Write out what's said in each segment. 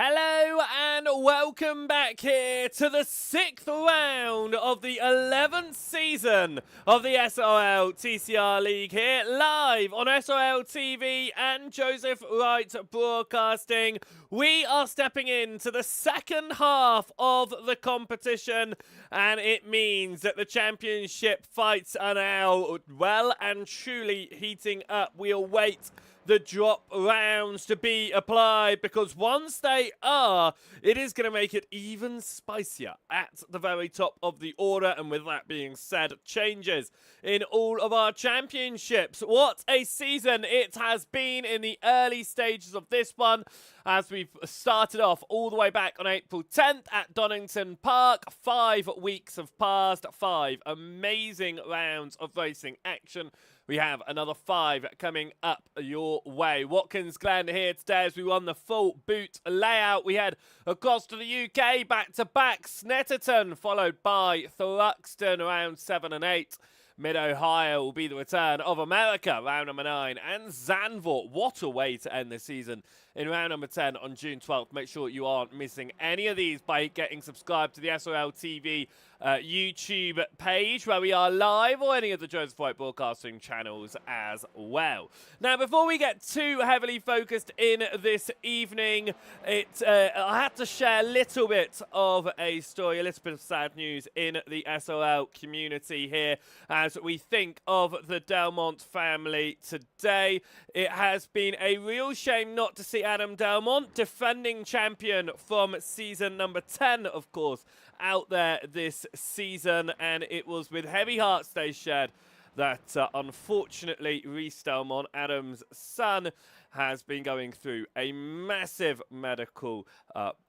Hello and welcome back here to the 6th round of the 11th season of the SRL TCR League here live on SRL TV and Joseph Wright Broadcasting. We are stepping into the second half of the competition, and it means that the championship fights are now well and truly heating up. We await the drop rounds to be applied, because once they are, it is going to make it even spicier at the very top of the order. And with that being said, changes in all of our championships. What a season it has been in the early stages of this one, as we've started off all the way back on April 10th at Donington Park. 5 weeks have passed, 5 amazing rounds of racing action. We have another 5 coming up your way. Watkins, Glen here today as we run the full boot layout. We head across to the UK, back-to-back. Snetterton, followed by Thruxton, round 7 and 8. Mid-Ohio will be the return of America, round number 9. And Zandvoort, what a way to end the season in round number 10 on June 12th. Make sure you aren't missing any of these by getting subscribed to the SRL TV YouTube page, where we are live, or any of the Joseph Wright Broadcasting channels as well. Now, before we get too heavily focused in this evening, I had to share a little bit of a story, a little bit of sad news in the SRL community here as we think of the Delmont family today. It has been a real shame not to see Adam Delmont, defending champion from season number 10, of course, out there this season, and it was with heavy hearts they shared that unfortunately Rhys Delmont, Adam's son, has been going through a massive medical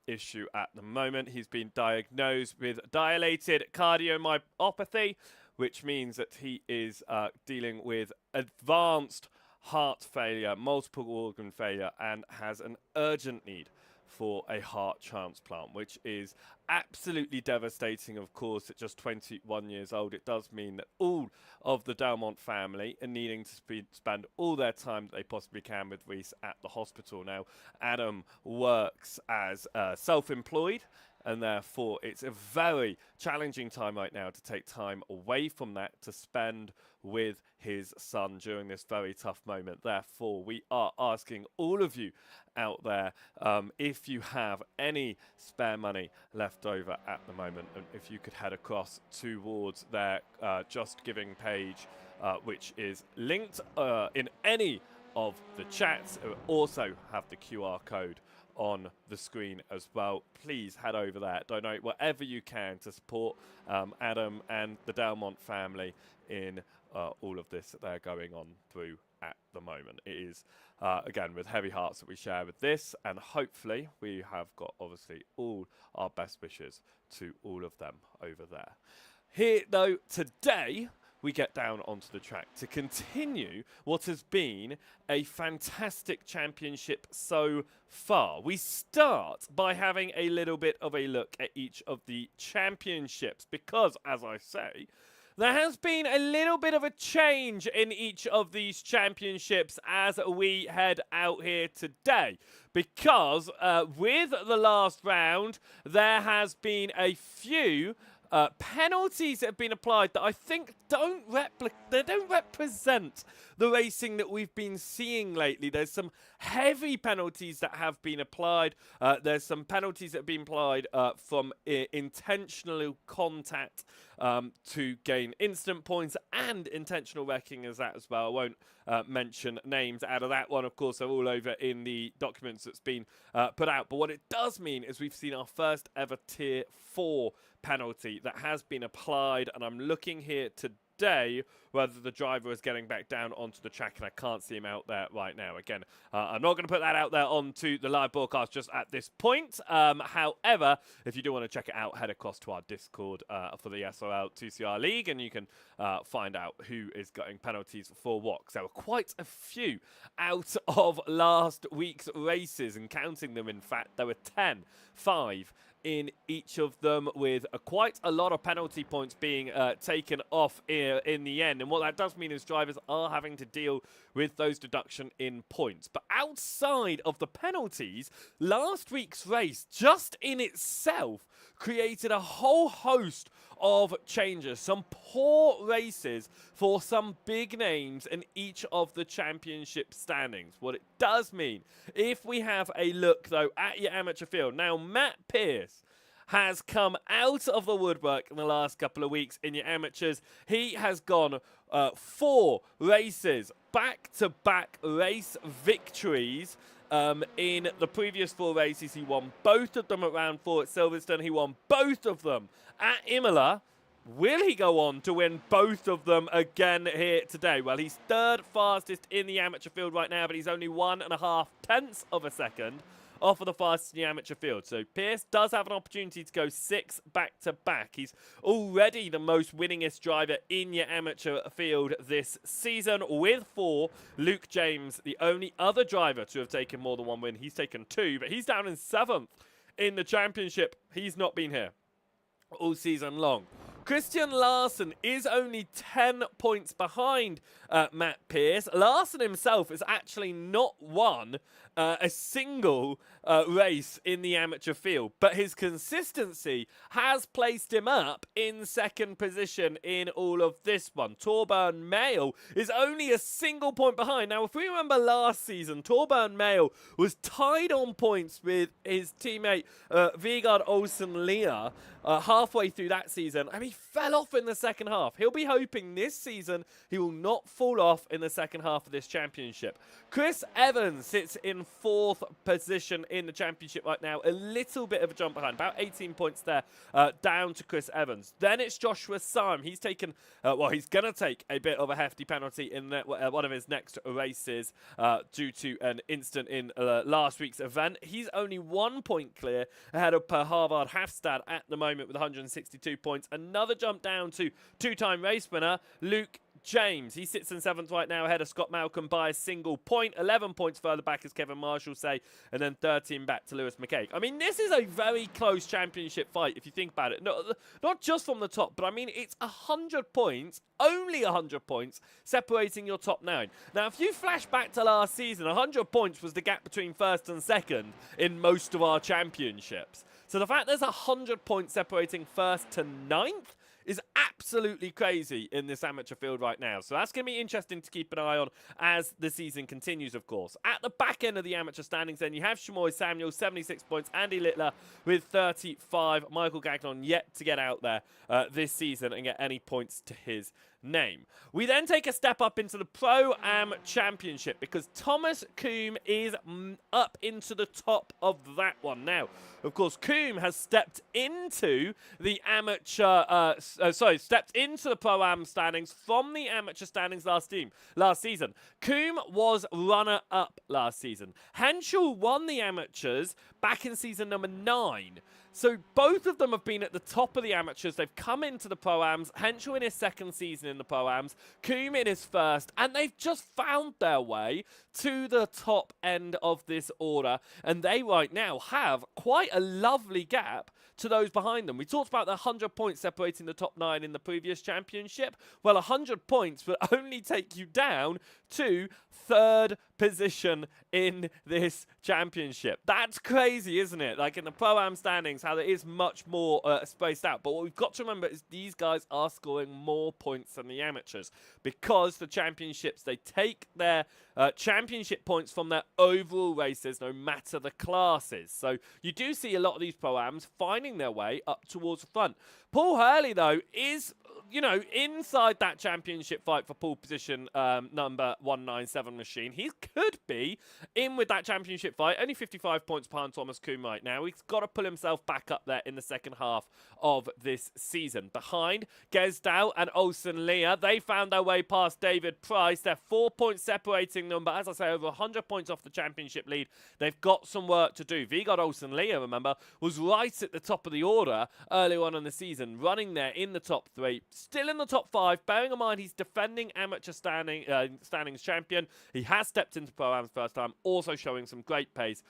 issue at the moment. He's been diagnosed with dilated cardiomyopathy, which means that he is dealing with advanced heart failure, multiple organ failure, and has an urgent need for a heart transplant, which is absolutely devastating. Of course, at just 21 years old, it does mean that all of the Delmont family are needing to spend all their time that they possibly can with Rhys at the hospital. Now, Adam works as self-employed, and therefore it's a very challenging time right now to take time away from that to spend with his son during this very tough moment. Therefore, we are asking all of you out there, if you have any spare money left over at the moment, and if you could head across towards their Just Giving page, which is linked in any of the chats. It will also have the QR code on the screen as well. Please head over there, donate whatever you can to support Adam and the Delmont family in all of this that they're going on through at the moment. It is, again, with heavy hearts that we share with this, and hopefully we have got, obviously, all our best wishes to all of them over there. Here, though, today, we get down onto the track to continue what has been a fantastic championship so far. We start by having a little bit of a look at each of the championships, because, as I say, there has been a little bit of a change in each of these championships as we head out here today. Because with the last round, there has been a few penalties that have been applied that I think don't represent the racing that we've been seeing lately. There's some heavy penalties that have been applied. There's some penalties that have been applied from intentional contact to gain instant points, and intentional wrecking as that as well. I won't mention names out of that one. Of course, they're all over in the documents that's been put out. But what it does mean is we've seen our first ever Tier 4 penalty that has been applied, and I'm looking here today whether the driver is getting back down onto the track, and I can't see him out there right now. Again, I'm not going to put that out there onto the live broadcast just at this point. However, if you do want to check it out, head across to our Discord for the SRL TCR League, and you can find out who is getting penalties for what. There were quite a few out of last week's races, and counting them, in fact, there were 10, 5, in each of them, with quite a lot of penalty points being taken off in the end. And what that does mean is drivers are having to deal with those deduction in points. But outside of the penalties, last week's race just in itself created a whole host of changes. Some poor races for some big names in each of the championship standings. What it does mean, if we have a look though at your amateur field, now Matt Pierce has come out of the woodwork in the last couple of weeks in your amateurs. He has gone 4 races, back-to-back race victories. In the previous 4 races, he won both of them at round 4 at Silverstone. He won both of them at Imola. Will he go on to win both of them again here today? Well, he's 3rd fastest in the amateur field right now, but he's only 1.5 tenths of a second off of the fastest in the amateur field. So Pierce does have an opportunity to go 6 back-to-back. He's already the most winningest driver in your amateur field this season with 4. Luke James, the only other driver to have taken more than 1 win. He's taken 2, but he's down in 7th in the championship. He's not been here all season long. Christian Larson is only 10 points behind Matt Pierce. Larson himself has actually not won a single race in the amateur field, but his consistency has placed him up in 2nd position in all of this one. Torburn Mail is only a single point behind. Now, if we remember last season, Torburn Mail was tied on points with his teammate Vegard Olsen-Lear halfway through that season, and he fell off in the second half. He'll be hoping this season he will not fall off in the second half of this championship. Chris Evans sits in 4th position in the championship right now. A little bit of a jump behind, about 18 points there, down to Chris Evans. Then it's Joshua Syme. He's taken, he's going to take a bit of a hefty penalty in one of his next races due to an incident in last week's event. He's only 1 point clear ahead of Per Harvard Hafstad at the moment with 162 points. Another jump down to 2-time race winner Luke James. He sits in 7th right now ahead of Scott Malcolm by a single point. 11 points further back as Kevin Marshall say, and then 13 back to Lewis McCaig. I mean, this is a very close championship fight if you think about it. Not just from the top, but I mean, it's 100 points, only 100 points, separating your top 9. Now, if you flash back to last season, 100 points was the gap between 1st and 2nd in most of our championships. So the fact there's 100 points separating 1st to 9th is absolutely crazy in this amateur field right now. So that's going to be interesting to keep an eye on as the season continues, of course. At the back end of the amateur standings, then, you have Shamoy Samuel, 76 points. Andy Littler with 35. Michael Gagnon yet to get out there this season and get any points to his name. We then take a step up into the Pro-Am Championship because Thomas Coombe is up into the top of that one. Now, of course, Coombe has stepped into the stepped into the Pro-Am standings from the amateur standings last season. Coombe was runner-up last season. Henschel won the amateurs back in season number 9. So both of them have been at the top of the amateurs. They've come into the Pro-Ams. Henschel in his 2nd season in the Pro-Ams. Coombe in his 1st. And they've just found their way to the top end of this order. And they right now have quite a lovely gap to those behind them. We talked about the 100 points separating the top 9 in the previous championship. Well, 100 points will only take you down to 3rd position in this championship. That's crazy, isn't it? Like in the Pro-Am standings, how there is much more spaced out. But what we've got to remember is these guys are scoring more points than the amateurs because the championships, they take their championship points from their overall races, no matter the classes. So you do see a lot of these Pro-Ams finding their way up towards the front. Paul Hurley, though, is, you know, inside that championship fight for pole position number 197 machine. He could be in with that championship fight. Only 55 points behind Thomas Coombe right now. He's got to pull himself back up there in the second half of this season. Behind Gesdow and Olsen-Lear, they found their way past David Price. They're 4 points separating them, but as I say, over 100 points off the championship lead. They've got some work to do. Vegard Olsen-Lear, remember, was right at the top of the order earlier on in the season, running there in the top 3. Still in the top 5, bearing in mind he's defending amateur standings champion. He has stepped into Pro-Am's first time, also showing some great pace.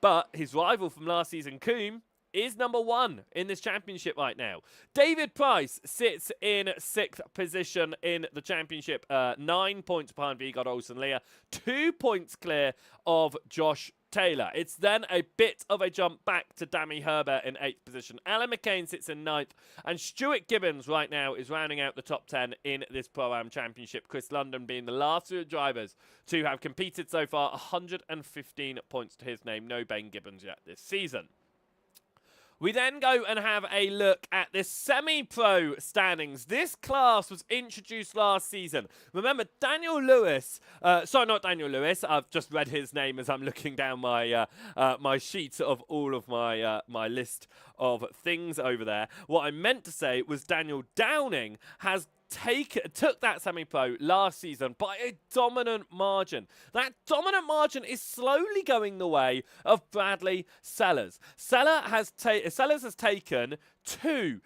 But his rival from last season, Coombe, is number 1 in this championship right now. David Price sits in 6th position in the championship, 9 points behind Vigard Olsen-Leah, 2 points clear of Josh Taylor. It's then a bit of a jump back to Dammy Herbert in 8th position. Alan McCain sits in 9th, and Stuart Gibbons right now is rounding out the top 10 in this Pro-Am Championship. Chris London being the last 2 drivers to have competed so far, 115 points to his name. No Ben Gibbons yet this season. We then go and have a look at this semi-pro standings. This class was introduced last season. Remember, Daniel Lewis, sorry, not Daniel Lewis. I've just read his name as I'm looking down my my sheet of all of my my list of things over there. What I meant to say was Daniel Downing has took that semi-pro last season by a dominant margin. That dominant margin is slowly going the way of Bradley Sellers. Sellers has taken 2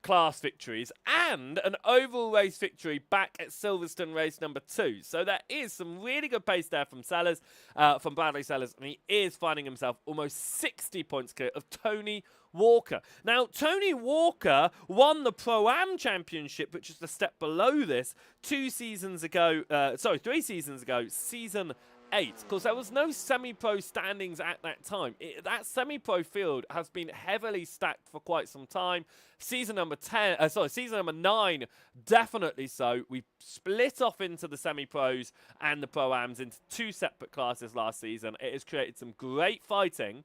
class victories and an overall race victory back at Silverstone race number 2. So there is some really good pace there from Sellers, from Bradley Sellers, and he is finding himself almost 60 points clear of Tony Walker. Now, Tony Walker won the Pro-Am Championship, which is the step below this, 3 seasons ago, season 8. Of course, there was no semi-pro standings at that time. That semi-pro field has been heavily stacked for quite some time. Season number 9, definitely so. We split off into the semi-pros and the Pro-Ams into 2 separate classes last season. It has created some great fighting.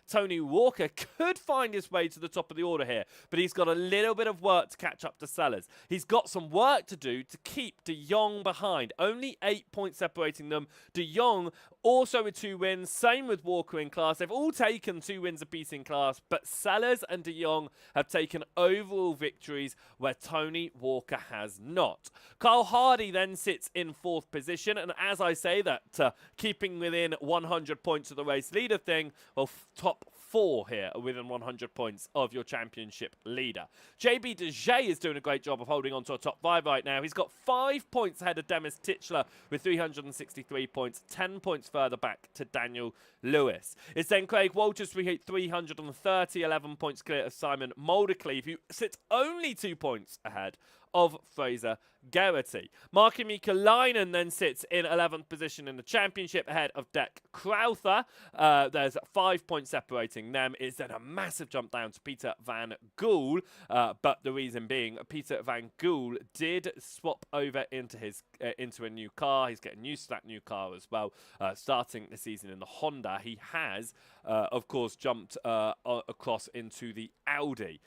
Tony Walker could find his way to the top of the order here, but he's got a little bit of work to catch up to Sellers. He's got some work to do to keep De Jong behind. Only 8 points separating them. De Jong also with 2 wins. Same with Walker in class. They've all taken 2 wins apiece in class, but Sellers and De Jong have taken overall victories where Tony Walker has not. Carl Hardy then sits in 4th position, and as I say that, keeping within 100 points of the race leader thing, well, top 4 here are within 100 points of your championship leader. JB Dejay is doing a great job of holding on to a top 5 right now. He's got 5 points ahead of Demis Titchler with 363 points, 10 points further back to Daniel Lewis. It's then Craig Walters, 330, 11 points clear of Simon Mouldercleave, who sits only 2 points ahead of Fraser Geraghty. Marky Mikalainen then sits in 11th position in the championship ahead of Dec Crowther. There's 5 points separating them. It's then a massive jump down to Peter Van Gool, but the reason being Peter Van Gool did swap over into a new car. He's getting used to that new car as well. Starting the season in the Honda, he has, of course, jumped across into the Audi.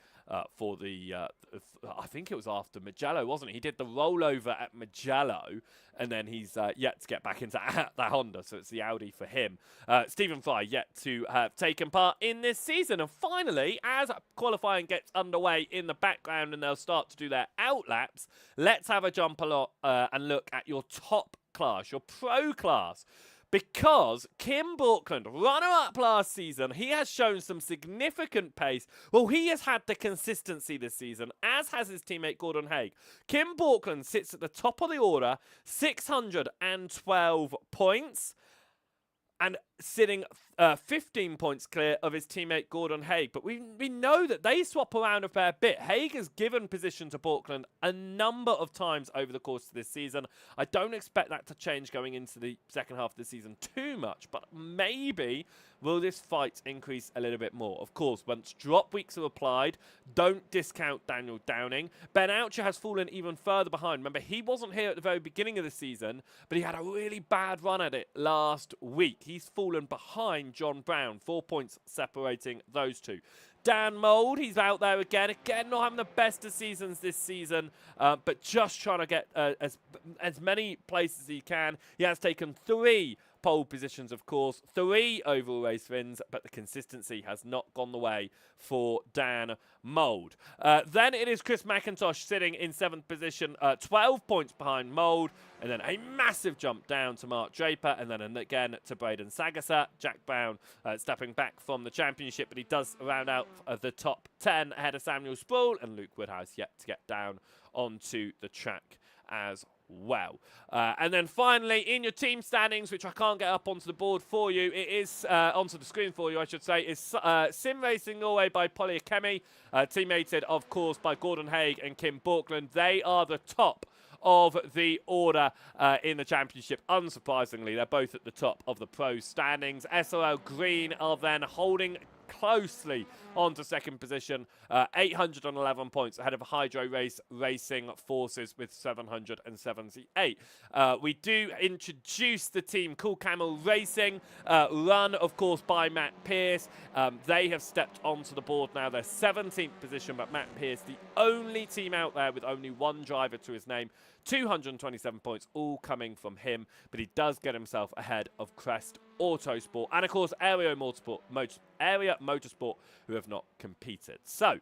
For the, I think it was after Mugello, wasn't it? He did the rollover at Mugello, and then he's yet to get back into that Honda, so it's the Audi for him. Stephen Fry yet to have taken part in this season. And finally, as qualifying gets underway in the background and they'll start to do their outlaps, let's have a jump and look at your top class, your pro class. Because Kim Borkland, runner-up last season, he has shown some significant pace. Well, he has had the consistency this season, as has his teammate Gordon Haig. Kim Borkland sits at the top of the order, 612 points, and sitting 15 points clear of his teammate Gordon Haig. But we know that they swap around a fair bit. Haig has given position to Borkland a number of times over the course of this season. I don't expect that to change going into the second half of the season too much, but maybe will this fight increase a little bit more? Of course, once drop weeks are applied, don't discount Daniel Downing. Ben Oucher has fallen even further behind. Remember, he wasn't here at the very beginning of the season, but he had a really bad run at it last week. He's fallen behind John Brown, 4 points separating those two. Dan Mould, he's out there again, not having the best of seasons this season, but just trying to get as many places as he can. He has taken 3 pole positions, of course, 3 overall race wins, but the consistency has not gone the way for Dan Mould. Then it is Chris McIntosh sitting in 7th position, 12 points behind Mould, and then a massive jump down to Mark Draper, and then again to Braden Sagasat. Jack Brown stepping back from the championship, but he does round out the top 10 ahead of Samuel Sproul, and Luke Woodhouse yet to get down onto the track as well. And then finally, in your team standings, which I can't get up onto the board for you, it is onto the screen for you, I should say, is Sim Racing Norway by Polly Akemi, teammated, of course, by Gordon Haig and Kim Borkland. They are the top of the order in the championship. Unsurprisingly, they're both at the top of the pro standings. SRL Green are then holding closely onto second position, 811 points ahead of Hydro Race Racing Forces with 778. We do introduce the team Cool Camel Racing, run of course by Matt Pierce. They have stepped onto the board now. They're 17th position, but Matt Pierce, the only team out there with only one driver to his name. 227 points, all coming from him, but he does get himself ahead of Crest Autosport and, of course, Area Motorsport, who have not competed. So,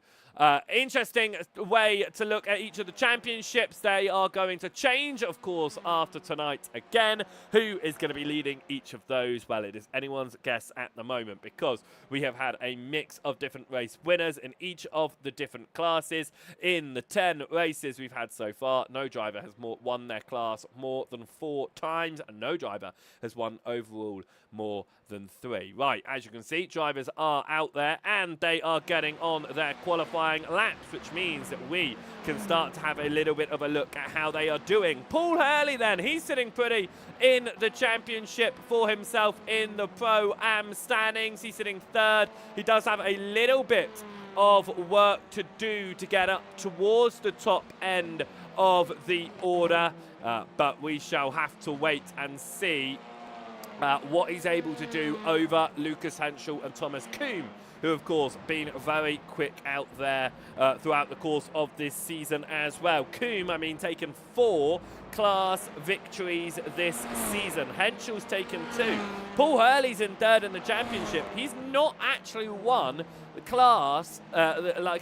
interesting way to look at each of the championships. They are going to change, of course, after tonight again. Who is going to be leading each of those? Well, it is anyone's guess at the moment, because we have had a mix of different race winners in each of the different classes. In the 10 races we've had so far, no driver has won their class more than 4 times, and no driver has won overall more than 3. Right, as you can see, drivers are out there and they are getting on their qualifying laps, which means that we can start to have a little bit of a look at how they are doing. Paul Hurley then, he's sitting pretty in the championship for himself in the Pro-Am standings. He's sitting 3rd. He does have a little bit of work to do to get up towards the top end of the order, but we shall have to wait and see what he's able to do over Lucas Henschel and Thomas Kuhn, who of course been very quick out there throughout the course of this season as well. Kuhn, I mean, taken 4 class victories this season. Henschel's taken 2. Paul Hurley's in 3rd in the championship. He's not actually won the class,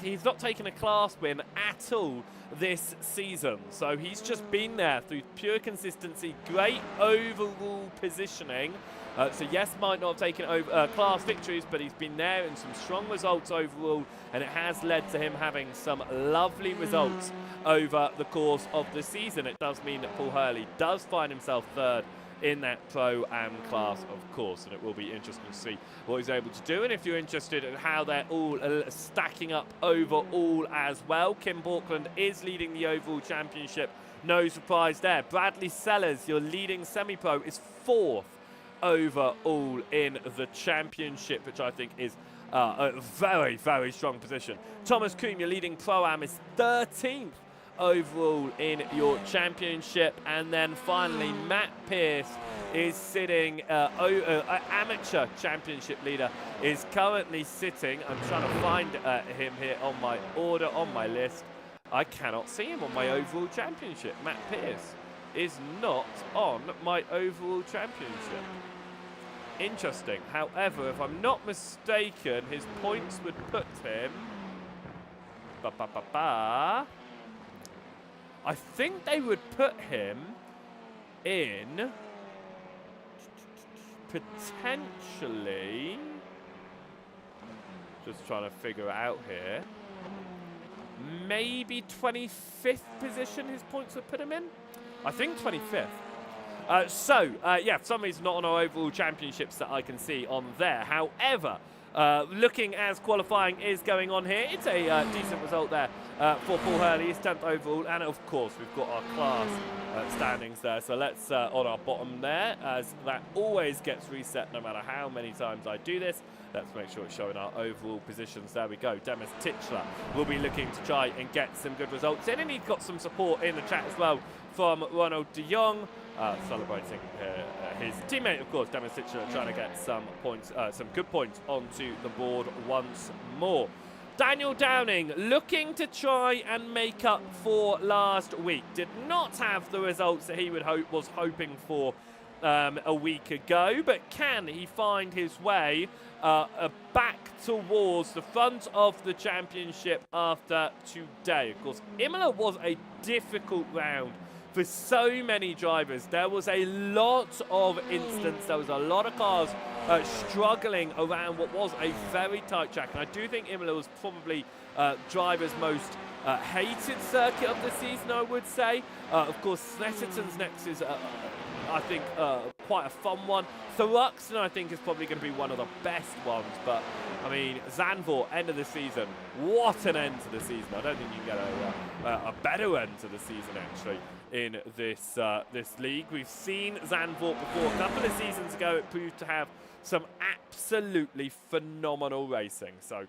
he's not taken a class win at all this season. So he's just been there through pure consistency, great overall positioning. So yes, might not have taken over class victories, but he's been there in some strong results overall, and it has led to him having some lovely results over the course of the season. It does mean that Paul Hurley does find himself 3rd in that Pro-Am class, of course, and it will be interesting to see what he's able to do. And if you're interested in how they're all stacking up overall as well, Kim Borkland is leading the overall championship. No surprise there. Bradley Sellers, your leading semi-pro, is 4th overall in the championship, which I think is a very, very strong position. Thomas Kuhn, your leading Pro-Am, is 13th overall in your championship. And then finally, Matt Pierce is sitting, amateur championship leader, is currently sitting, I'm trying to find him here on my order, on my list. I cannot see him on my overall championship. Matt Pierce is not on my overall championship. Interesting. However, if I'm not mistaken, his points would put him... I think they would put him in potentially, just trying to figure it out here, maybe 25th position his points would put him in. I think 25th. Yeah, for some reason not on our overall championships that I can see on there. However, looking as qualifying is going on here, it's a decent result there for Paul Hurley. He's 10th overall, and of course we've got our class standings there. So let's, on our bottom there, as that always gets reset no matter how many times I do this. Let's make sure it's showing our overall positions. There we go. Demis Titchler will be looking to try and get some good results in, and he's got some support in the chat as well from Ronald de Jong, celebrating his teammate, of course, Demis Titchler, trying to get some points, some good points onto the board once more. Daniel Downing looking to try and make up for last week. Did not have the results that he was hoping for a week ago, but can he find his way back towards the front of the championship after today? Of course, Imola was a difficult round for so many drivers. There was a lot of incidents. There was a lot of cars struggling around what was a very tight track. And I do think Imola was probably driver's most hated circuit of the season, I would say. Of course, Snetterton's next is, I think, quite a fun one. Thruxton, I think, is probably going to be one of the best ones. But, I mean, Zandvoort, end of the season. What an end to the season. I don't think you can get a better end to the season, actually, in this this league. We've seen Zandvoort before. A couple of seasons ago, it proved to have some absolutely phenomenal racing. So,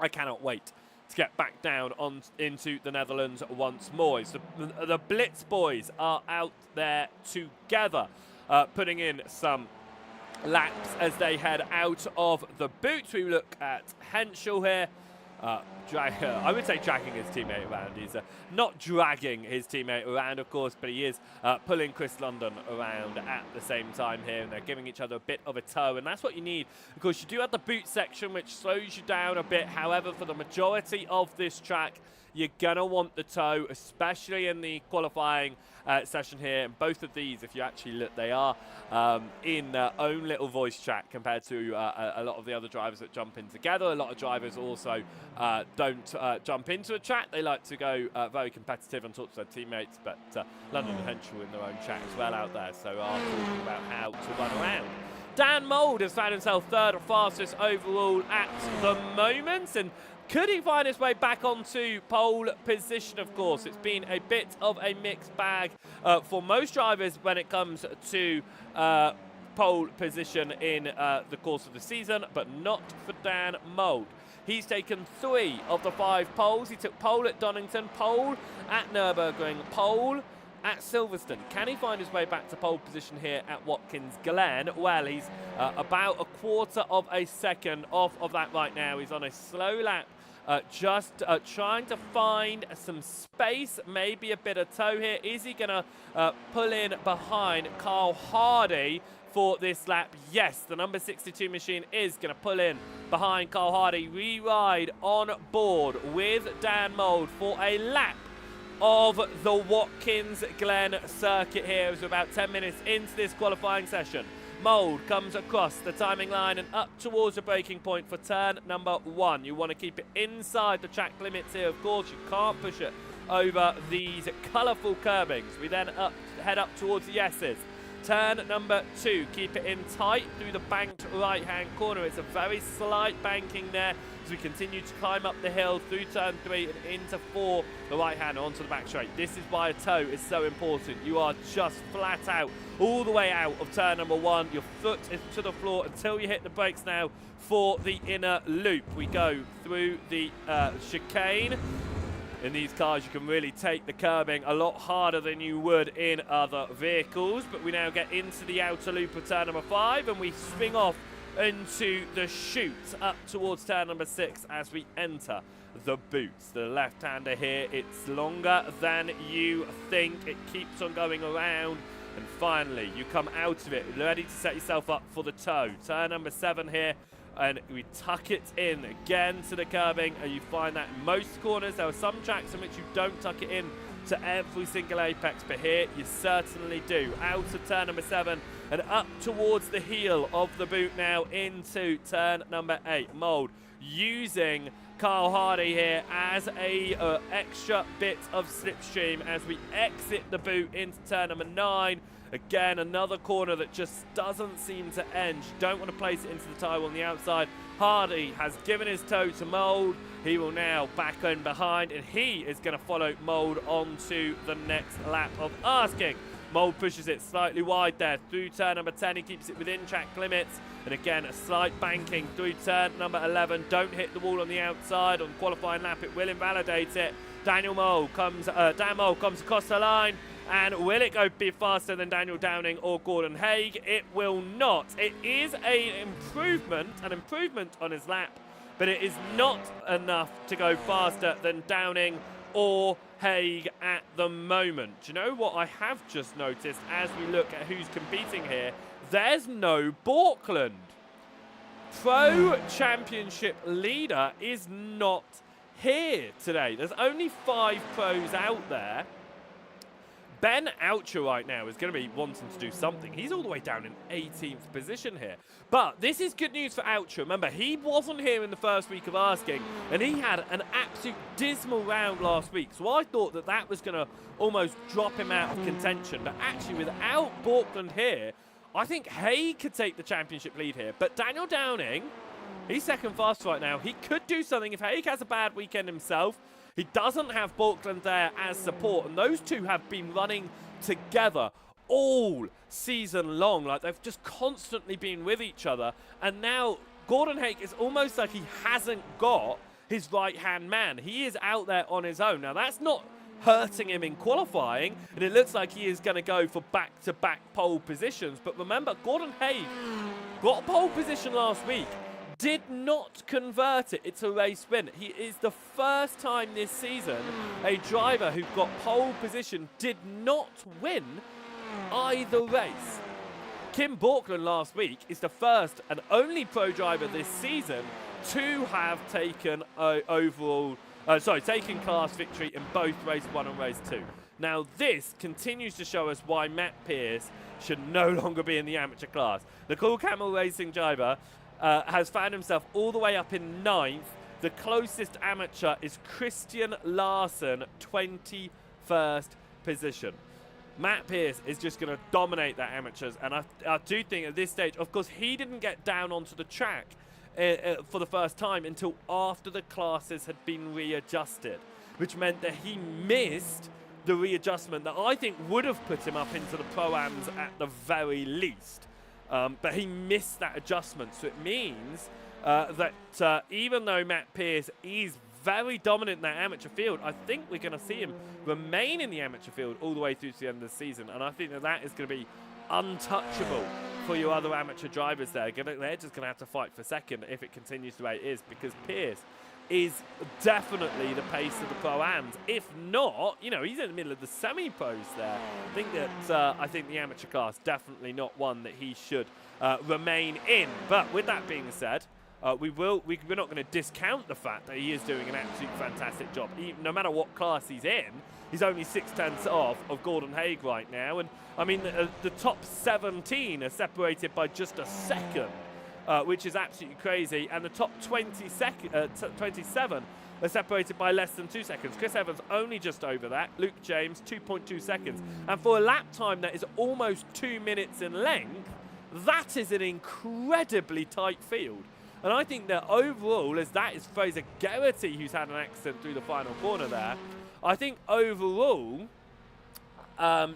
I cannot wait to get back down into the Netherlands once more. It's the Blitz boys are out there together, putting in some laps as they head out of the boot. We look at Henschel here. I would say dragging his teammate around. He's not dragging his teammate around, of course, but he is pulling Chris London around at the same time here, and they're giving each other a bit of a tow, and that's what you need. Of course, you do have the boot section, which slows you down a bit. However, for the majority of this track, you're going to want the tow, especially in the qualifying session here. And both of these, if you actually look, they are in their own little voice chat compared to a lot of the other drivers that jump in together. A lot of drivers also don't jump into a chat. They like to go very competitive and talk to their teammates. But London and Henschel in their own chat as well out there, so are talking about how to run around. Dan Mould has found himself third fastest overall at the moment, and could he find his way back onto pole position? Of course, it's been a bit of a mixed bag for most drivers when it comes to pole position in the course of the season, but not for Dan Mould. He's taken 3 of the 5 poles. He took pole at Donington, pole at Nürburgring, pole at Silverstone. Can he find his way back to pole position here at Watkins Glen? Well, he's about a quarter of a second off of that right now. He's on a slow lap, just trying to find some space, maybe a bit of tow here. Is he going to pull in behind Carl Hardy for this lap? Yes, the number 62 machine is going to pull in behind Carl Hardy. We ride on board with Dan Mould for a lap of the Watkins Glen circuit here as we're about 10 minutes into this qualifying session. Mould comes across the timing line and up towards the braking point for turn number 1. You want to keep it inside the track limits here, of course. You can't push it over these colourful curbings. We then head up towards the S's. Turn number 2, keep it in tight through the banked right-hand corner. It's a very slight banking there as we continue to climb up the hill through turn 3 and into 4, the right-hand onto the back straight. This is why a tow is so important. You are just flat out, all the way out of turn number 1. Your foot is to the floor until you hit the brakes now for the inner loop. We go through the chicane. In these cars, you can really take the curbing a lot harder than you would in other vehicles. But we now get into the outer loop of turn number 5, and we swing off into the chute up towards turn number 6 as we enter the boots. The left-hander here, it's longer than you think. It keeps on going around, and finally, you come out of it, ready to set yourself up for the tow. Turn number 7 here. And we tuck it in again to the curbing, and you find that in most corners. There are some tracks in which you don't tuck it in to every single apex, but here you certainly do. Out of turn number 7 and up towards the heel of the boot now into turn number 8. Mould using Carl Hardy here as a extra bit of slipstream as we exit the boot into turn number 9. Again, another corner that just doesn't seem to end. You don't want to place it into the tyre on the outside. Hardy has given his toe to Mould. He will now back in behind, and he is going to follow Mould onto the next lap of asking. Mould pushes it slightly wide there through turn number 10. He keeps it within track limits. And again, a slight banking through turn number 11. Don't hit the wall on the outside. On qualifying lap, it will invalidate it. Dan Mould comes across the line. And will it be faster than Daniel Downing or Gordon Haig? It will not. It is an improvement on his lap, but it is not enough to go faster than Downing or Haig at the moment. Do you know what I have just noticed as we look at who's competing here? There's no Borkland. Pro Championship leader is not here today. There's only 5 pros out there. Ben Oucher right now is going to be wanting to do something. He's all the way down in 18th position here. But this is good news for Oucher. Remember, he wasn't here in the first week of asking, and he had an absolute dismal round last week. So I thought that that was going to almost drop him out of contention. But actually, without Borkland here, I think Haig could take the championship lead here. But Daniel Downing, he's second fast right now. He could do something if Haig has a bad weekend himself. He doesn't have Borkland there as support, and those two have been running together all season long. Like, they've just constantly been with each other, and now Gordon Haig is almost like he hasn't got his right-hand man. He is out there on his own. Now, that's not hurting him in qualifying, and it looks like he is going to go for back-to-back pole positions. But remember, Gordon Haig got pole position last week, did not convert it. It's a race win. He is the first time this season a driver who got pole position did not win either race. Kim Borkland last week is the first and only pro driver this season to have taken taken class victory in both race 1 and race 2. Now this continues to show us why Matt Pearce should no longer be in the amateur class. The Cool Camel Racing driver has found himself all the way up in 9th. The closest amateur is Christian Larson, 21st position. Matt Pearce is just going to dominate that amateurs, and I do think at this stage, of course, he didn't get down onto the track for the first time until after the classes had been readjusted, which meant that he missed the readjustment that I think would have put him up into the Pro-Ams at the very least. But he missed that adjustment, so it means that even though Matt Pearce is very dominant in that amateur field, I think we're going to see him remain in the amateur field all the way through to the end of the season, and I think that that is going to be untouchable for your other amateur drivers there. They're just going to have to fight for second if it continues the way it is, because Pearce is definitely the pace of the Pro-Ams. If not, you know, he's in the middle of the semi-pros there. I think the amateur class definitely not one that he should remain in. But with that being said, we're not going to discount the fact that he is doing an absolute fantastic job. No matter what class he's in, he's only 6/10 off of Gordon Haig right now. And I mean, the top 17 are separated by just a second. Which is absolutely crazy, and the top 27 are separated by less than 2 seconds. Chris Evans only just over that. Luke James 2.2 seconds, and for a lap time that is almost 2 minutes in length, that is an incredibly tight field. And I think that overall, as that is Fraser Geraghty who's had an accident through the final corner there, I think overall,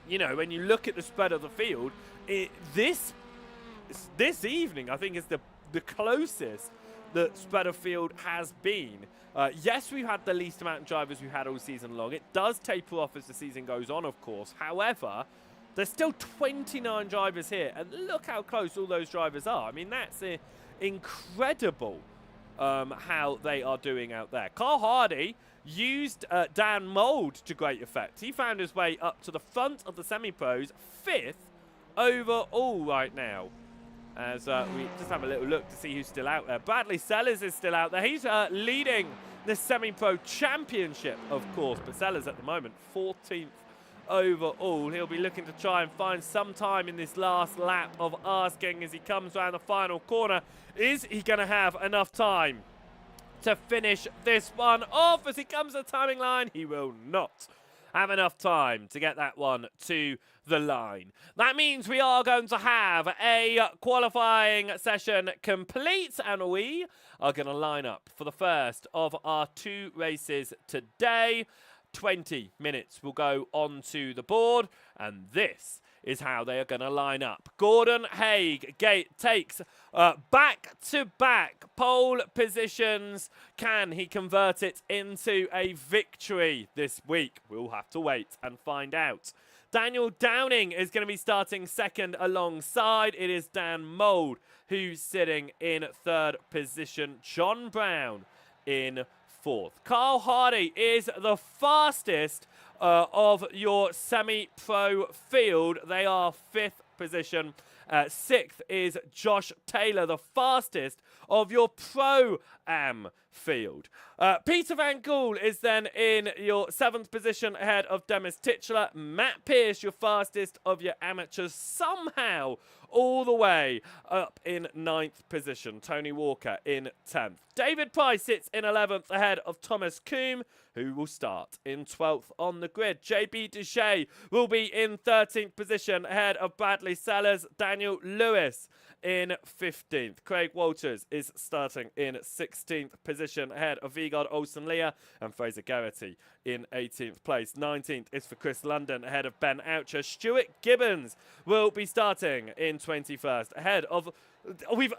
you know, when you look at the spread of the field, this evening, I think, is the closest that spread of field has been. Yes, we've had the least amount of drivers we've had all season long. It does taper off as the season goes on, of course. However, there's still 29 drivers here, and look how close all those drivers are. I mean, that's incredible how they are doing out there. Carl Hardy used Dan Mould to great effect. He found his way up to the front of the semi-pros, 5th overall right now. As we just have a little look to see who's still out there. Bradley Sellers is still out there. He's leading the semi-pro championship, of course. But Sellers at the moment, 14th overall. He'll be looking to try and find some time in this last lap of asking as he comes around the final corner. Is he going to have enough time to finish this one off? As he comes to the timing line, he will not have enough time to get that one to the line. That means we are going to have a qualifying session complete, and we are going to line up for the first of our 2 races today. 20 minutes will go onto the board, and this is how they are going to line up. Gordon Haig takes back-to-back pole positions. Can he convert it into a victory this week? We'll have to wait and find out. Daniel Downing is going to be starting second alongside. It is Dan Mould who's sitting in 3rd position. John Brown in 4th. Carl Hardy is the fastest of your semi-pro field. They are 5th position. 6th is Josh Taylor, the fastest of your Pro-Am field. Peter Van Gool is then in your 7th position ahead of Demis Titular. Matt Pierce, your fastest of your amateurs, somehow all the way up in 9th position. Tony Walker in 10th. David Price sits in 11th ahead of Thomas Coombe, who will start in 12th on the grid. JB Duché will be in 13th position ahead of Bradley Sellers. Daniel Lewis in 15th. Craig Walters is starting in 16th position ahead of Vigard Olsen-Leah, and Fraser Garrity in 18th place. 19th is for Chris London ahead of Ben Oucher. Stuart Gibbons will be starting in 21st ahead of... We've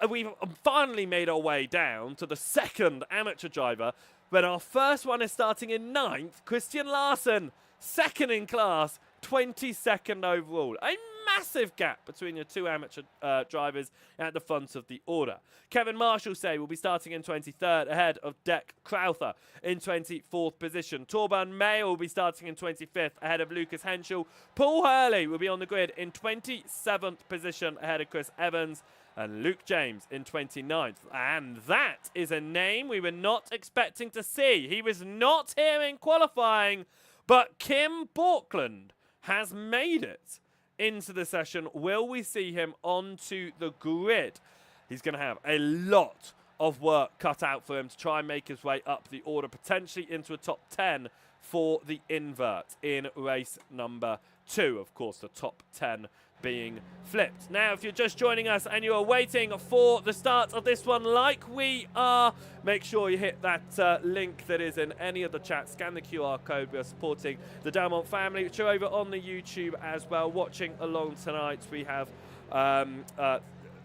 finally made our way down to the 2nd amateur driver, when our first one is starting in 9th. Christian Larson, 2nd in class, 22nd overall. A massive gap between your 2 amateur drivers at the front of the order. Kevin Marshall will be starting in 23rd ahead of Dec Crowther in 24th position. Torban Mayer will be starting in 25th ahead of Lucas Henschel. Paul Hurley will be on the grid in 27th position ahead of Chris Evans. And Luke James in 29th. And that is a name we were not expecting to see. He was not here in qualifying, but Kim Borkland has made it into the session. Will we see him onto the grid? He's going to have a lot of work cut out for him to try and make his way up the order, potentially into a top 10 for the invert in race number 2. Of course, the top 10 being flipped. Now, if you're just joining us and you are waiting for the start of this one like we are, make sure you hit that link that is in any of the chats. Scan the QR code. We are supporting the Delmont family, which are over on the YouTube as well, watching along tonight. We have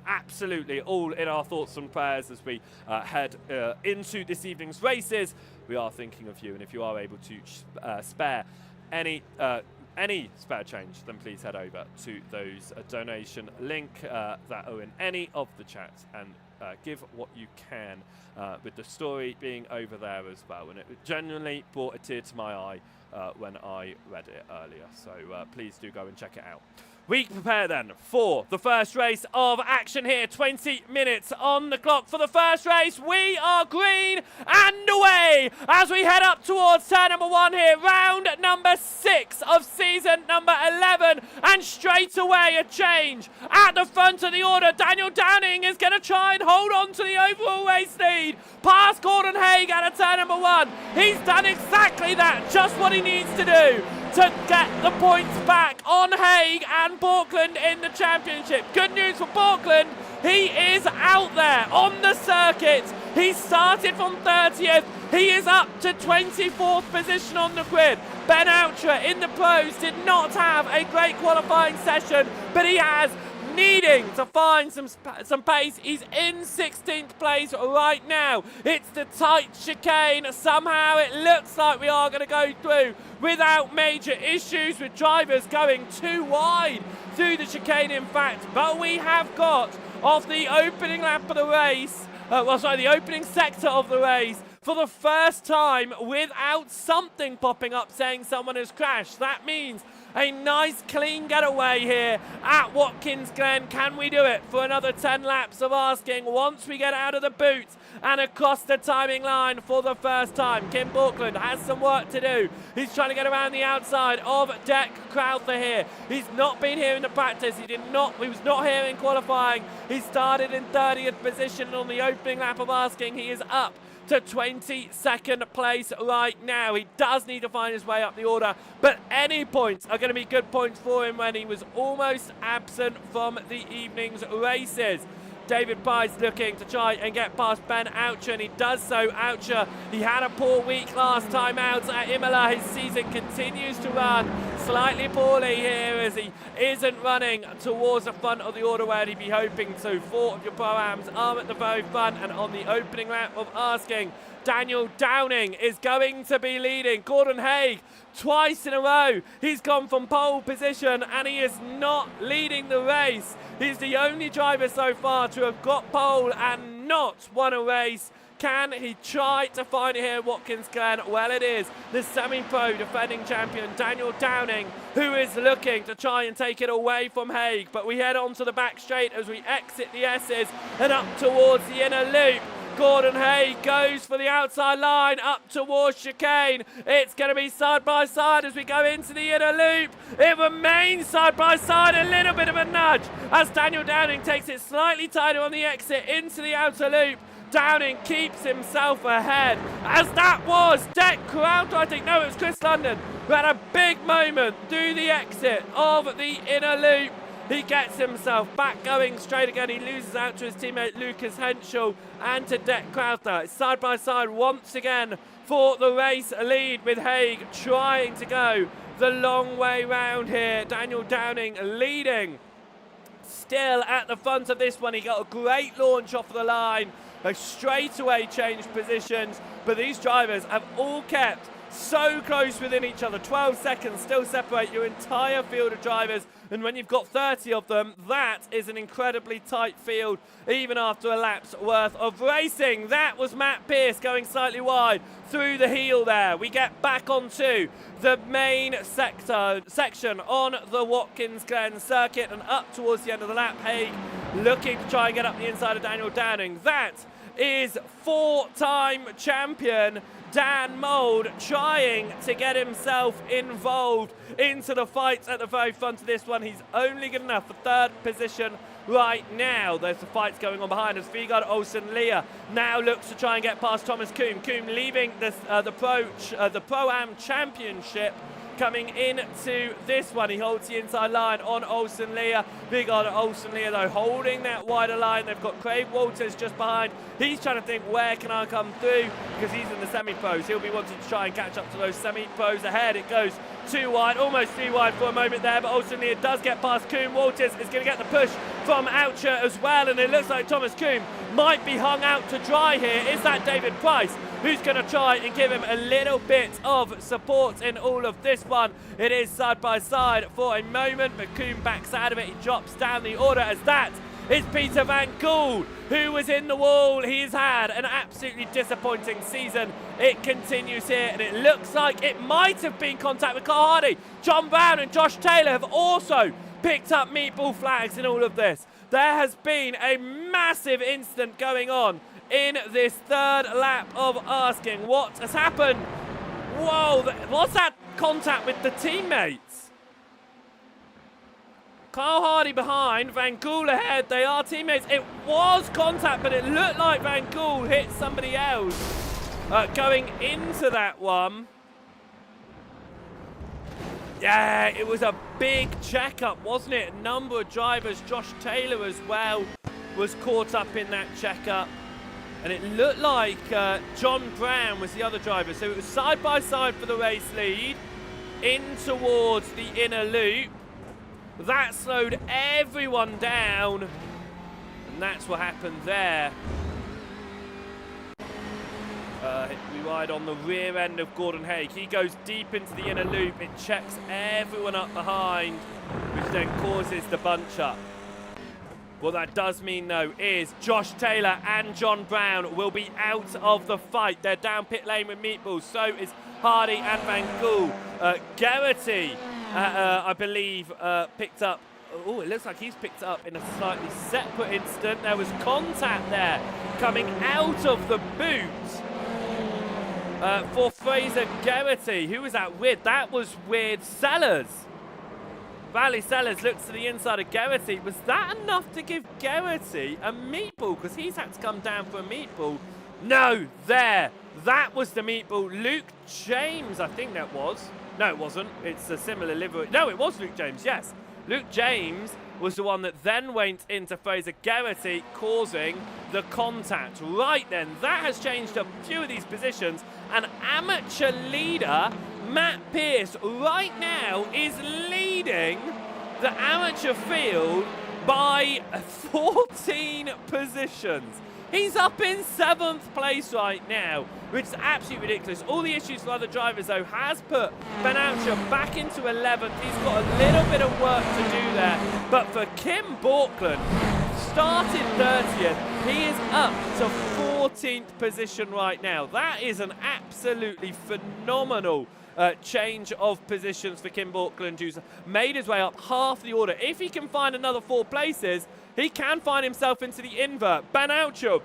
absolutely all in our thoughts and prayers as we head into this evening's races. We are thinking of you, and if you are able to spare any spare change, then please head over to those donation link that are in any of the chats and give what you can, with the story being over there as well. And it genuinely brought a tear to my eye when I read it earlier. So please do go and check it out. We prepare then for the first race of action here. 20 minutes on the clock for the first race. We are green and away as we head up towards turn number 1 here. Round number 6 of season number 11. And straight away a change at the front of the order. Daniel Downing is going to try and hold on to the overall race lead. Past Gordon Haig out of turn number 1. He's done exactly that. Just what he needs to do to get the points back on Haig and Borkland in the championship. Good news for Borkland. He is out there on the circuit. He started from 30th. He is up to 24th position on the grid. Ben Outra in the pros did not have a great qualifying session, but he has needing to find some pace. He's in 16th place right now. It's the tight chicane. Somehow it looks like we are going to go through without major issues, with drivers going too wide through the chicane, in fact. But we have got off the opening lap of the race, the opening sector of the race, for the first time without something popping up saying someone has crashed. That means a nice clean getaway here at Watkins Glen. Can we do it for another 10 laps of asking once we get out of the boot and across the timing line for the first time? Kim Borkland has some work to do. He's trying to get around the outside of Dec Crowther here. He's not been here in the practice. He was not here in qualifying. He started in 30th position on the opening lap of asking. He is up to 22nd place right now. He does need to find his way up the order, but any points are going to be good points for him when he was almost absent from the evening's races. David Price looking to try and get past Ben Oucher, and he does so. Oucher, he had a poor week last time out at Imola. His season continues to run slightly poorly here as he isn't running towards the front of the order where he'd be hoping to. 4 of your pro-ams are at the very front, and on the opening lap of asking, Daniel Downing is going to be leading. Gordon Haig, twice in a row, he's gone from pole position and he is not leading the race. He's the only driver so far to have got pole and not won a race. Can he try to find it here at Watkins Glen? Well, it is the semi-pro defending champion Daniel Downing who is looking to try and take it away from Haig. But we head on to the back straight as we exit the S's and up towards the inner loop. Gordon Hay goes for the outside line up towards chicane. It's going to be side by side as we go into the inner loop. It remains side by side, a little bit of a nudge as Daniel Downing takes it slightly tighter on the exit into the outer loop. Downing keeps himself ahead as that was Deck Crowther, I think. No, it was Chris London who had a big moment through the exit of the inner loop. He gets himself back going straight again. He loses out to his teammate Lucas Henschel and to Deck Crowther. It's side by side once again for the race lead, with Haig trying to go the long way round here. Daniel Downing leading still at the front of this one. He got a great launch off the line, a straightaway changed positions, but these drivers have all kept so close within each other. 12 seconds still separate your entire field of drivers, and when you've got 30 of them, that is an incredibly tight field, even after a lap's worth of racing. That was Matt Pearce going slightly wide through the heel there. We get back onto the main section on the Watkins Glen circuit and up towards the end of the lap. Haig looking to try and get up the inside of Daniel Downing. That is four-time champion Dan Mould trying to get himself involved into the fights at the very front of this one. He's only good enough for third position right now. There's the fights going on behind us. Vigard Olsen Leah now looks to try and get past Thomas Coombe. Coombe leaving the Pro-Am Championship, coming into this one. He holds the inside line on Olsen Leah. Vigard Olsen Leah, though, holding that wider line. They've got Craig Walters just behind. He's trying to think, where can I come through? Because he's in the semi-pros. He'll be wanting to try and catch up to those semi-pros ahead. It goes too wide, almost too wide for a moment there, but Olsen Leah does get past Coombe. Walters is going to get the push from Oucher as well, and it looks like Thomas Coombe might be hung out to dry here. Is that David Price who's going to try and give him a little bit of support in all of this one? It is side by side for a moment, but Coombe backs out of it. He drops down the order as that is Peter Van Gool, who was in the wall. He's had an absolutely disappointing season. It continues here, and it looks like it might have been contact with Carl Hardy. John Brown and Josh Taylor have also picked up meatball flags in all of this. There has been a massive incident going on in this third lap of asking what has happened. Whoa, what's that contact with the teammates? Carl Hardy behind, Van Gool ahead. They are teammates. It was contact, but it looked like Van Gool hit somebody else going into that one. Yeah, it was a big checkup, wasn't it? A number of drivers, Josh Taylor as well, was caught up in that checkup. And it looked like John Brown was the other driver. So it was side by side for the race lead, in towards the inner loop. That slowed everyone down, and that's what happened there. We ride on the rear end of Gordon Haig. He goes deep into the inner loop. It checks everyone up behind, which then causes the bunch up. What that does mean, though, is Josh Taylor and John Brown will be out of the fight. They're down pit lane with meatballs. So is Hardy and Van Gool. Garrity, I believe, picked up. Oh, it looks like he's picked up in a slightly separate incident. There was contact there coming out of the boot for Fraser Garrity. Who was that with? That was with Sellers. Valley Sellers looks to the inside of Garrity. Was that enough to give Garrity a meatball? Because he's had to come down for a meatball. No, there. That was the meatball. Luke James, I think that was. No, it wasn't. It's a similar livery. No, it was Luke James, yes. Luke James was the one that then went into Fraser Garrity, causing the contact. Right then, that has changed a few of these positions. An amateur leader, Matt Pearce, right now is leading the amateur field by 14 positions. He's up in 7th place right now, which is absolutely ridiculous. All the issues for other drivers, though, has put Ben Oucher back into 11th. He's got a little bit of work to do there. But for Kim Borkland, started 30th, he is up to 14th position right now. That is an absolutely phenomenal change of positions for Kim Borkland, who's made his way up half the order. If he can find another 4 places, he can find himself into the invert. Ben Oucher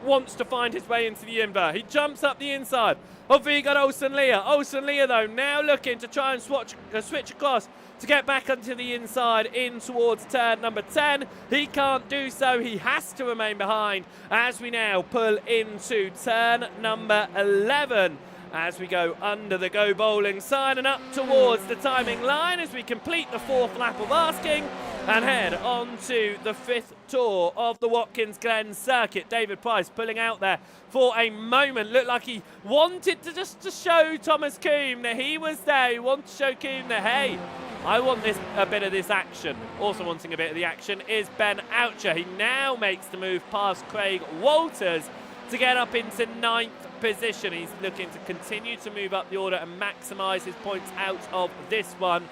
wants to find his way into the invert. He jumps up the inside of Vigard Olsen-Leah. Olsen-Leah, though, now looking to try and switch across to get back onto the inside in towards turn number 10. He can't do so. He has to remain behind as we now pull into turn number 11. As we go under the Go Bowling sign and up towards the timing line as we complete the 4th lap of asking and head on to the 5th tour of the Watkins Glen circuit. David Price pulling out there for a moment. Looked like he wanted to just show Thomas Coombe that he was there. He wanted to show Coombe that, hey, I want a bit of this action. Also wanting a bit of the action is Ben Oucher. He now makes the move past Craig Walters to get up into 9th position. He's looking to continue to move up the order and maximise his points out of this one.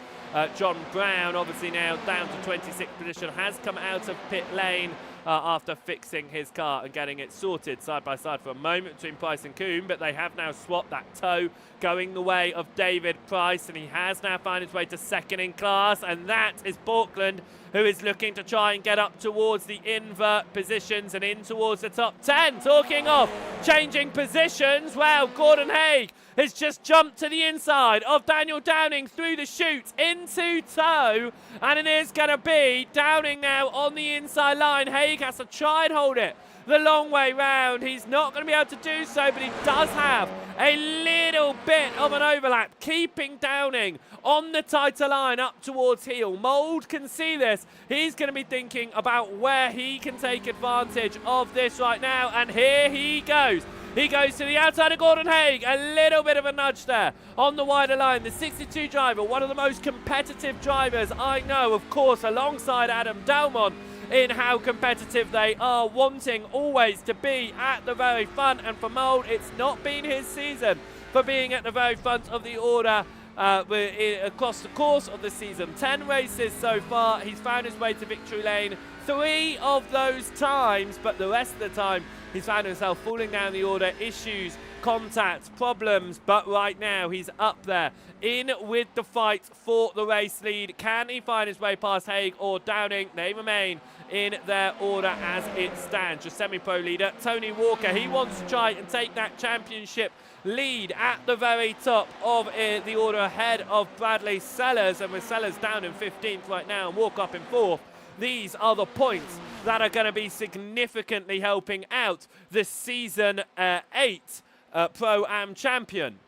John Brown, obviously now down to 26th position, has come out of pit lane after fixing his car and getting it sorted side by side for a moment between Price and Coombe, but they have now swapped that toe going the way of David Price, and he has now found his way to 2nd in class, and that is Borkland, who is looking to try and get up towards the invert positions and in towards the top 10. Talking of changing positions, well, Gordon Haig has just jumped to the inside of Daniel Downing through the chute into toe, and it is going to be Downing now on the inside line. Haig has to try and hold it the long way round. He's not going to be able to do so, but he does have a little bit of an overlap, keeping Downing on the tighter line up towards heel. Mould can see this. He's going to be thinking about where he can take advantage of this right now, and here he goes. He goes to the outside of Gordon Haig. A little bit of a nudge there on the wider line. The 62 driver, one of the most competitive drivers I know, of course, alongside Adam Delmont, in how competitive they are, wanting always to be at the very front. And for Mould, it's not been his season for being at the very front of the order across the course of the season. 10 races so far. He's found his way to victory lane 3 of those times, but the rest of the time he's found himself falling down the order, issues, contacts, problems, but right now he's up there in with the fight for the race lead. Can he find his way past Haig or Downing? They remain in their order as it stands. Your semi-pro leader, Tony Walker, he wants to try and take that championship lead at the very top of the order ahead of Bradley Sellers, and with Sellers down in 15th right now and Walker up in 4th. These are the points that are going to be significantly helping out the Season 8 Pro-Am champion.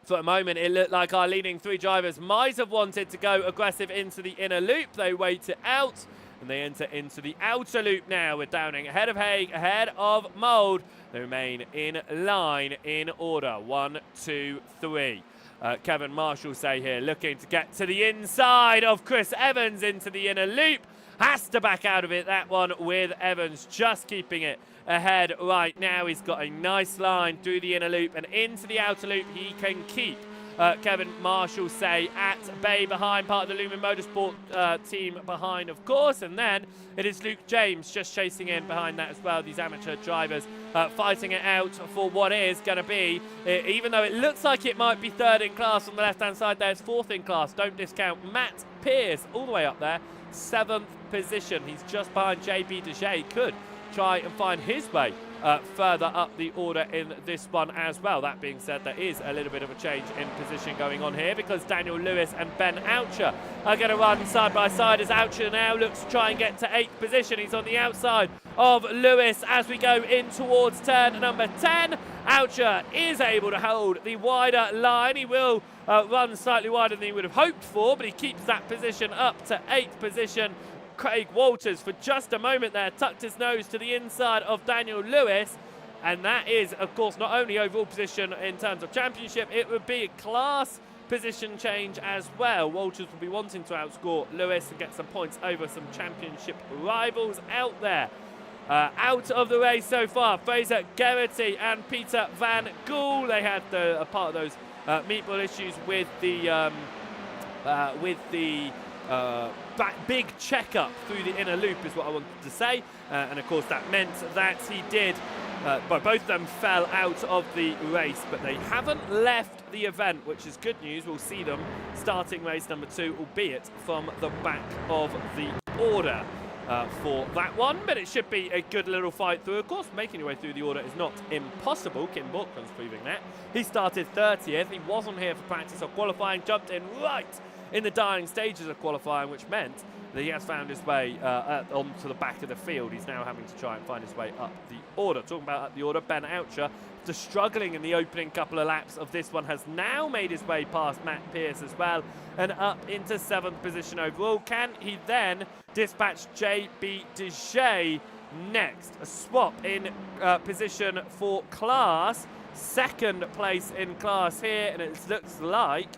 For a moment, it looked like our leading 3 drivers might have wanted to go aggressive into the inner loop. They wait it out, and they enter into the outer loop now with Downing ahead of Haig, ahead of Mould. They remain in line in order. 1, 2, 3. Kevin Marshall say here, looking to get to the inside of Chris Evans into the inner loop. Has to back out of it, that one, with Evans just keeping it ahead right now. He's got a nice line through the inner loop and into the outer loop. He can keep Kevin Marshall say at bay behind, part of the Lumen Motorsport team behind, of course. And then it is Luke James just chasing in behind that as well. These amateur drivers fighting it out for what is going to be, even though it looks like it might be 3rd in class on the left-hand side there, it's 4th in class. Don't discount Matt Pierce all the way up there, 7th position. He's just behind JB Dejay. Could try and find his way further up the order in this one as well. That being said, there is a little bit of a change in position going on here because Daniel Lewis and Ben Oucher are going to run side by side as Oucher now looks to try and get to 8th position. He's on the outside of Lewis as we go in towards turn number 10. Oucher is able to hold the wider line. He will run slightly wider than he would have hoped for, but he keeps that position up to 8th position. Craig Walters for just a moment there tucked his nose to the inside of Daniel Lewis, and that is of course not only overall position in terms of championship, it would be a class position change as well. Walters will be wanting to outscore Lewis and get some points over some championship rivals out there. Out of the race so far, Fraser Geraghty and Peter Van Gool. They had a part of those meatball issues with the big checkup through the inner loop is what I wanted to say, and of course that meant that he did but both of them fell out of the race, but they haven't left the event, which is good news. We'll see them starting race number 2, albeit from the back of the order. for that one, but it should be a good little fight through. Of course, making your way through the order is not impossible. Kim Borkman's proving that. He started 30th. He wasn't here for practice or qualifying, jumped in right in the dying stages of qualifying, which meant that he has found his way onto the back of the field. He's now having to try and find his way up the order. Talking about up the order, Ben Oucher, after struggling in the opening couple of laps of this one, has now made his way past Matt Pierce as well and up into 7th position overall. Can he then dispatch JB Dejay next? A swap in position for class. 2nd place in class here, and it looks like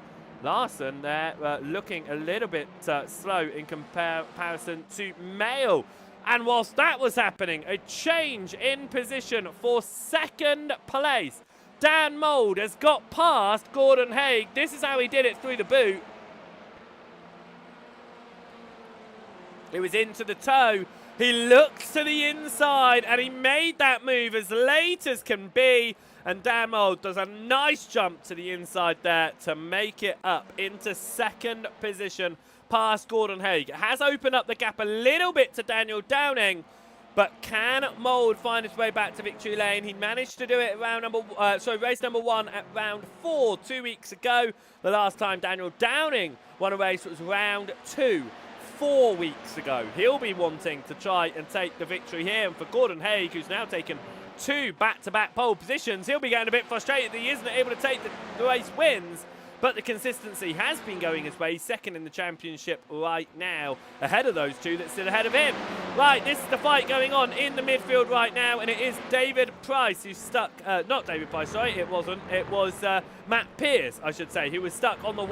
Larson there looking a little bit slow in comparison to Mail. And whilst that was happening, a change in position for 2nd place. Dan Mould has got past Gordon Haig. This is how he did it through the boot. It was into the toe. He looks to the inside and he made that move as late as can be. And Dan Mould does a nice jump to the inside there to make it up into 2nd position past Gordon Haig. It has opened up the gap a little bit to Daniel Downing, but can Mould find his way back to victory lane? He managed to do it at race number 1 at round 4 2 weeks ago. The last time Daniel Downing won a race was round 2 4 weeks ago. He'll be wanting to try and take the victory here. And for Gordon Haig, who's now taken 2 back-to-back pole positions, he'll be getting a bit frustrated that he isn't able to take the race wins. But the consistency has been going his way. 2nd in the championship right now, ahead of those 2 that's still ahead of him. Right, this is the fight going on in the midfield right now, and it is David Price who's stuck. Not David Price, sorry, it wasn't. It was Matt Pierce, I should say, who was stuck on the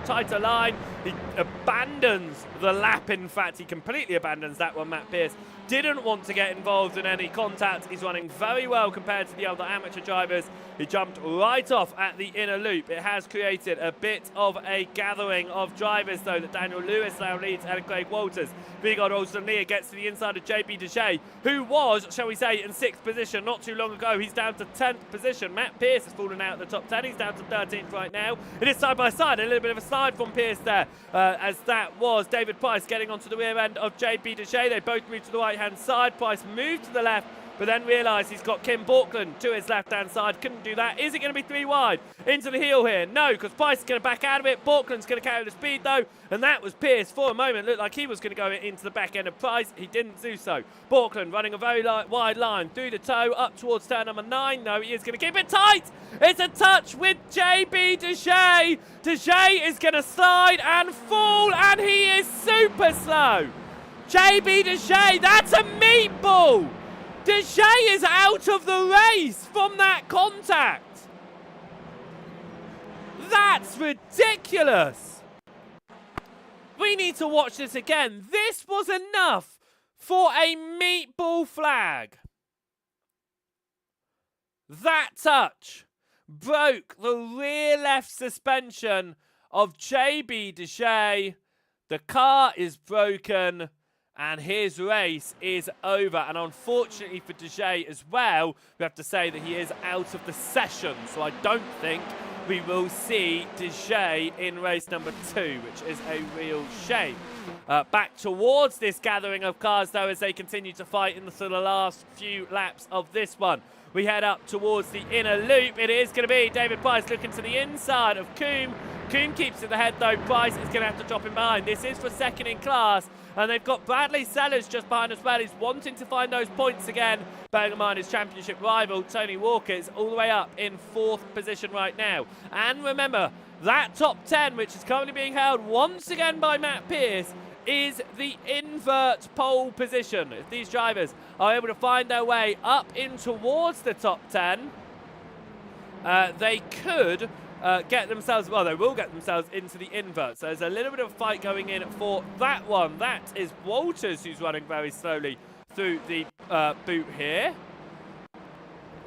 tighter line. He abandons the lap. In fact, he completely abandons that one. Matt Pierce didn't want to get involved in any contact. He's running very well compared to the other amateur drivers. He jumped right off at the inner loop. It has created a bit of a gathering of drivers, though, that Daniel Lewis now leads and Craig Walters. Vigard Olsen-Lear gets to the inside of JB Dejay, who was, shall we say, in 6th position not too long ago. He's down to 10th position. Matt Pierce has fallen out of the top 10. He's down to 13th right now. It is side by side. A little bit of a slide from Pierce there, as that was David Price getting onto the rear end of JB Dejay. They both moved to the right-hand side. Price moved to the left, but then realised he's got Kim Borkland to his left-hand side. Couldn't do that. Is it going to be 3 wide? Into the heel here? No, because Price is going to back out of it. Borkland's going to carry the speed, though. And that was Pierce for a moment. Looked like he was going to go into the back end of Price. He didn't do so. Borkland running a very wide line through the toe up towards turn number 9. No, he is going to keep it tight. It's a touch with JB Dejay. Dejay is going to slide and fall, and he is super slow. JB Dejay, that's a meatball. Dejay is out of the race from that contact. That's ridiculous. We need to watch this again. This was enough for a meatball flag. That touch broke the rear left suspension of JB Dejay. The car is broken, and his race is over. And unfortunately for Dejay as well, we have to say that he is out of the session. So I don't think we will see Dejay in race number 2, which is a real shame. Back towards this gathering of cars, though, as they continue to fight in the last few laps of this one. We head up towards the inner loop. It is going to be David Price looking to the inside of Coombe. Coombe keeps it ahead, though. Price is going to have to drop him behind. This is for 2nd in class. And they've got Bradley Sellers just behind as well. He's wanting to find those points again. Bearing in mind his championship rival, Tony Walker, is all the way up in 4th position right now. And remember, that top 10, which is currently being held once again by Matt Pierce, is the invert pole position. If these drivers are able to find their way up in towards the top 10, they could get themselves, well, they will get themselves into the invert. So there's a little bit of a fight going in for that one. That is Walters, who's running very slowly through the boot here.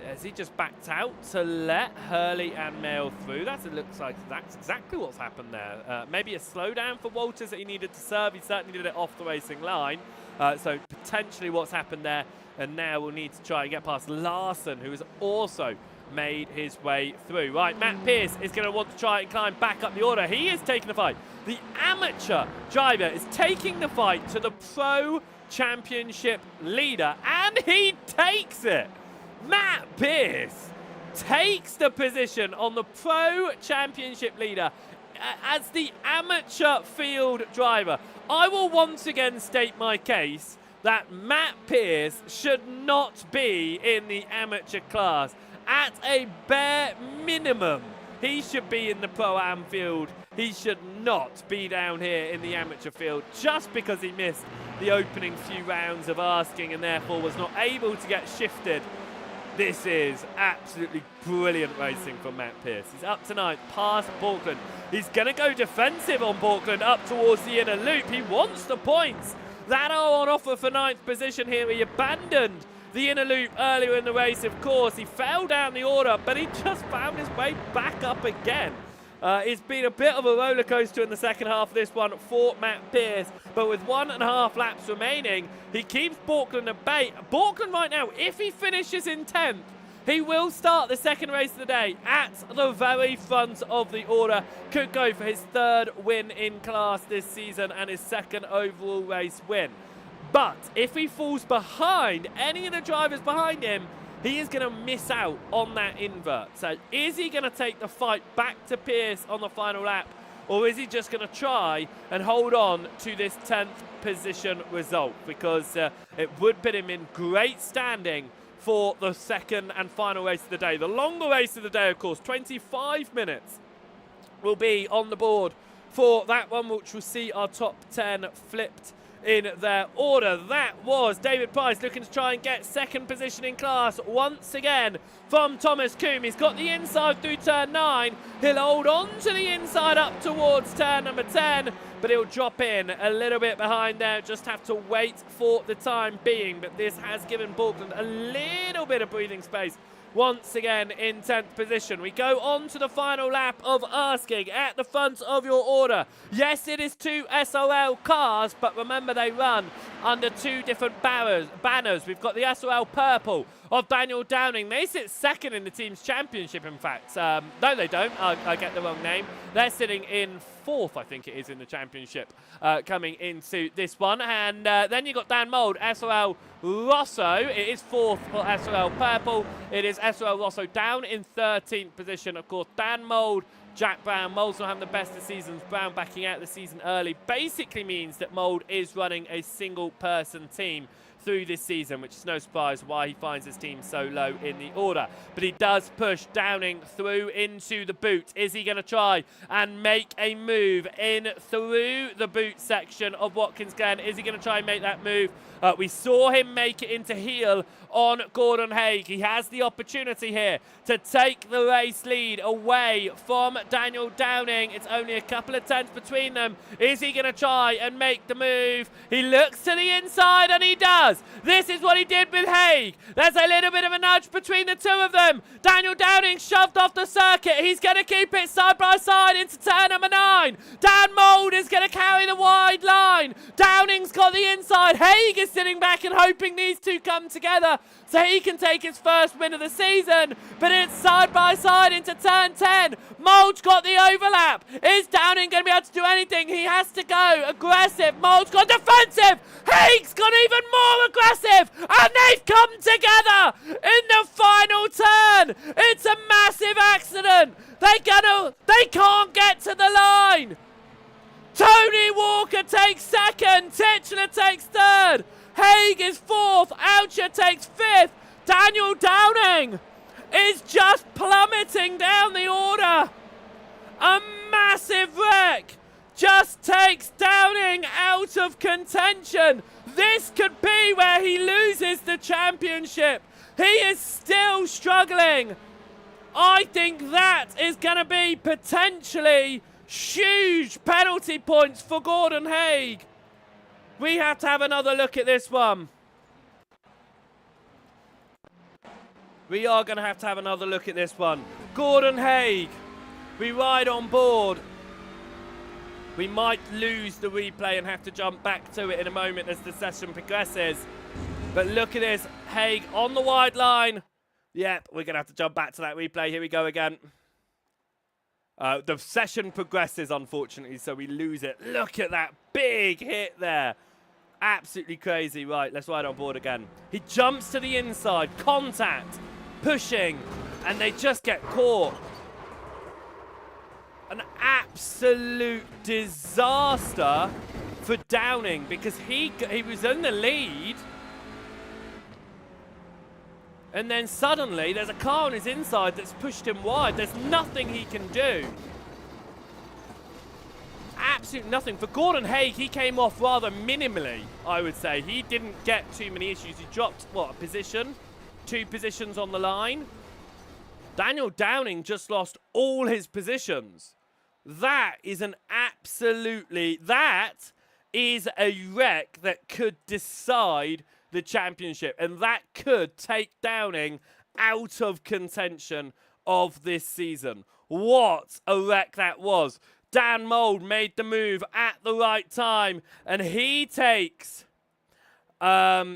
Has he just backed out to let Hurley and Mail through? It looks like that's exactly what's happened there. Maybe a slowdown for Walters that he needed to serve. He certainly did it off the racing line. So potentially what's happened there. And now we'll need to try and get past Larson, who is also made his way through. Right, Matt Pearce is going to want to try and climb back up the order. He is taking the fight. The amateur driver is taking the fight to the pro championship leader, and he takes it. Matt Pearce takes the position on the pro championship leader as the amateur field driver. I will once again state my case that Matt Pearce should not be in the amateur class. At a bare minimum, he should be in the pro-am field. He should not be down here in the amateur field just because he missed the opening few rounds of asking and therefore was not able to get shifted. This is absolutely brilliant racing from Matt Pearce. He's up tonight, past Borkland. He's going to go defensive on Borkland up towards the inner loop. He wants the points that are on offer for 9th position here. He abandoned the inner loop earlier in the race, of course. He fell down the order, but he just found his way back up again. It's been a bit of a roller coaster in the second half of this one for Matt Pearce, but with 1.5 laps remaining, he keeps Borkland at bay. Borkland right now, if he finishes in 10th, he will start the second race of the day at the very front of the order. Could go for his 3rd win in class this season and his 2nd overall race win. But if he falls behind any of the drivers behind him, he is going to miss out on that invert. So is he going to take the fight back to Pearce on the final lap, or is he just going to try and hold on to this 10th position result? Because it would put him in great standing for the second and final race of the day. The longer race of the day, of course, 25 minutes will be on the board for that one, which will see our top 10 flipped in their order. That was David Price looking to try and get 2nd position in class once again from Thomas Coombe. He's got the inside through turn 9. He'll hold on to the inside up towards turn number 10, but he'll drop in a little bit behind there. Just have to wait for the time being, but this has given Borkland a little bit of breathing space. Once again in 10th position. We go on to the final lap of asking at the front of your order. Yes, it is 2 SRL cars, but remember they run under 2 different banners. We've got the SRL Purple of Daniel Downing. They sit 2nd in the team's championship, in fact. No, they don't. I get the wrong name. They're sitting in 4th, I think it is, in the championship coming into this one. And then you've got Dan Mould, SRL Rosso. It is 4th for SRL Purple. It is SRL Rosso down in 13th position. Of course, Dan Mould, Jack Brown. Mould's not having the best of seasons. Brown backing out the season early basically means that Mould is running a single-person team through this season, which is no surprise why he finds his team so low in the order. But he does push Downing through into the boot. Is he going to try and make a move in through the boot section of Watkins Glen? Is he going to try and make that move? We saw him make it into heel on Gordon Haig. He has the opportunity here to take the race lead away from Daniel Downing. It's only a couple of tenths between them. Is he going to try and make the move? He looks to the inside and he does. This is what he did with Haig. There's a little bit of a nudge between the two of them. Daniel Downing shoved off the circuit. He's going to keep it side by side into turn number 9. Dan Mould is going to carry the wide line. Downing's got the inside. Haig is sitting back and hoping these two come together so he can take his first win of the season. But it's side by side into turn 10. Mould's got the overlap. Is Downing going to be able to do anything? He has to go aggressive. Mould's gone defensive. Haig's gone even more aggressive. And they've come together in the final turn. It's a massive accident. They can't get to the line. Tony Walker takes 2nd. Titchener takes 3rd. Haig is 4th. Oucher takes 5th. Daniel Downing is just plummeting down the order. A massive wreck just takes Downing out of contention. This could be where he loses the championship. He is still struggling. I think that is going to be potentially huge penalty points for Gordon Haig. We have to have another look at this one. We are going to have another look at this one. Gordon Haig, we ride on board. We might lose the replay and have to jump back to it in a moment as the session progresses. But look at this, Haig on the wide line. Yep, we're going to have to jump back to that replay. Here we go again. The session progresses, unfortunately, so we lose it. Look at that big hit there. Absolutely crazy. Right, let's ride on board again. He jumps to the inside. Contact. Pushing. And they just get caught. An absolute disaster for Downing because he was in the lead. And then suddenly there's a car on his inside that's pushed him wide. There's nothing he can do. Absolutely nothing. For Gordon Haig, he came off rather minimally, I would say. He didn't get too many issues. He dropped, what, a position? 2 positions on the line. Daniel Downing just lost all his positions. That is an absolutely... That is a wreck that could decide the championship, and that could take Downing out of contention of this season. What a wreck that was. Dan Mould made the move at the right time, and he takes a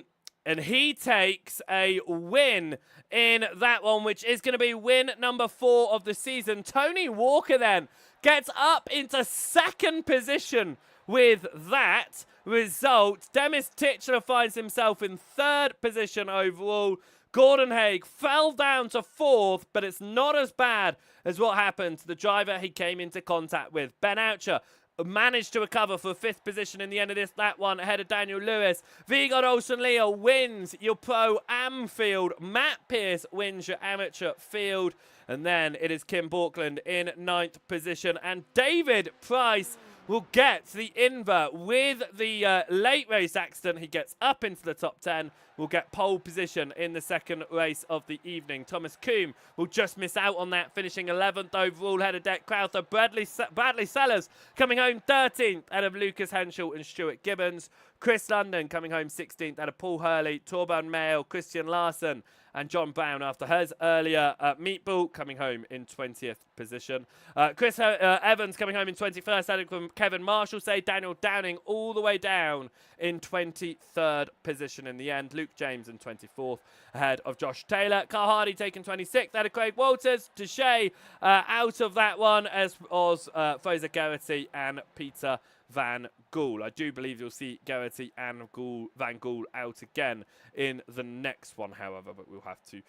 win in that one, which is going to be win number 4 of the season. Tony Walker then gets up into 2nd position with that result. Demis Titchener finds himself in 3rd position overall. Gordon Haig fell down to 4th, but it's not as bad as what happened to the driver he came into contact with. Ben Oucher managed to recover for 5th position in the end of that one ahead of Daniel Lewis. Vigard Olsen-Leo wins your Pro Am field. Matt Pierce wins your amateur field. And then it is Kim Borkland in 9th position. And David Price will get the invert with the late race accident. He gets up into the top 10. Will get pole position in the 2nd race of the evening. Thomas Coombe will just miss out on that, finishing 11th overall. Head of Deck Crowther. Bradley Sellers coming home 13th out of Lucas Henschel and Stuart Gibbons. Chris London coming home 16th out of Paul Hurley, Torban Mayo, Christian Larson, and John Brown after hers earlier. Meatball coming home in 20th position. Chris Evans coming home in 21st, added from Kevin Marshall. Daniel Downing all the way down in 23rd position in the end. Luke James in 24th ahead of Josh Taylor. Carl Hardy taking 26th, ahead of Craig Walters. Deshay out of that one, as was Fraser Garrity and Peter Van Gool. I do believe you'll see Garrity and Van Gool out again in the next one, however, but we'll have to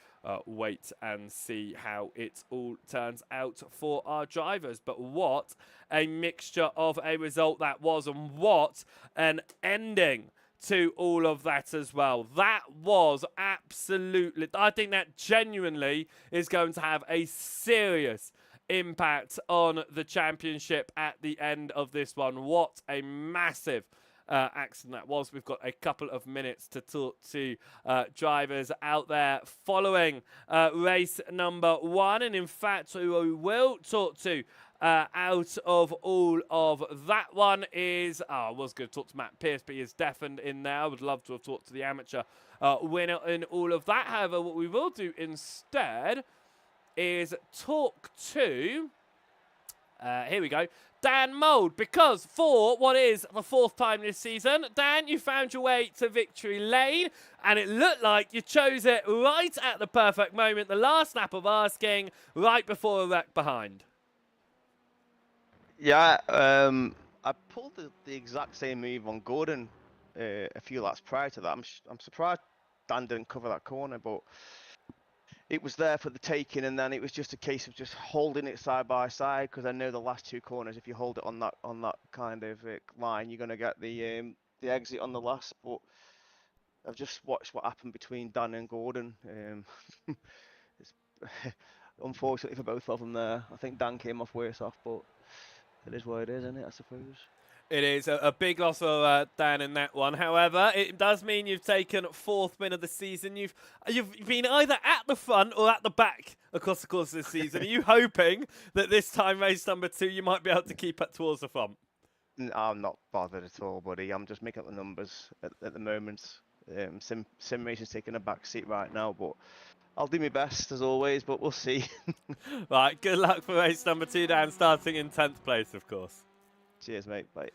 wait and see how it all turns out for our drivers. But what a mixture of a result that was, and what an ending to all of that as well. That was absolutely... I think that genuinely is going to have a serious impact on the championship at the end of this one. What a massive accident that was. We've got a couple of minutes to talk to drivers out there following race number 1, and in fact who we will talk to out of all of that one is, I was going to talk to Matt Pierce, but he is deafened in there. I would love to have talked to the amateur winner in all of that. However, what we will do instead is talk to, here we go, Dan Mould, because for what is the 4th time this season, Dan, you found your way to victory lane, and it looked like you chose it right at the perfect moment, the last lap of asking, right before a wreck behind. Yeah, I pulled the exact same move on Gordon a few laps prior to that. I'm surprised Dan didn't cover that corner, but it was there for the taking, and then it was just a case of just holding it side by side, because I know the last 2 corners, if you hold it on that kind of line, you're going to get the exit on the last. But I've just watched what happened between Dan and Gordon. It's unfortunately for both of them there. I think Dan came off worse off, but it is what it is, isn't it, I suppose. It is a big loss for Dan in that one. However, it does mean you've taken 4th win of the season. You've been either at the front or at the back across the course of this season. Are you hoping that this time, race number 2, you might be able to keep it towards the front? I'm not bothered at all, buddy. I'm just making up the numbers at the moment. Sim Racing's taking a back seat right now, but I'll do my best as always, but we'll see. Right, good luck for race number 2, Dan, starting in 10th place, of course. Cheers, mate. Bye.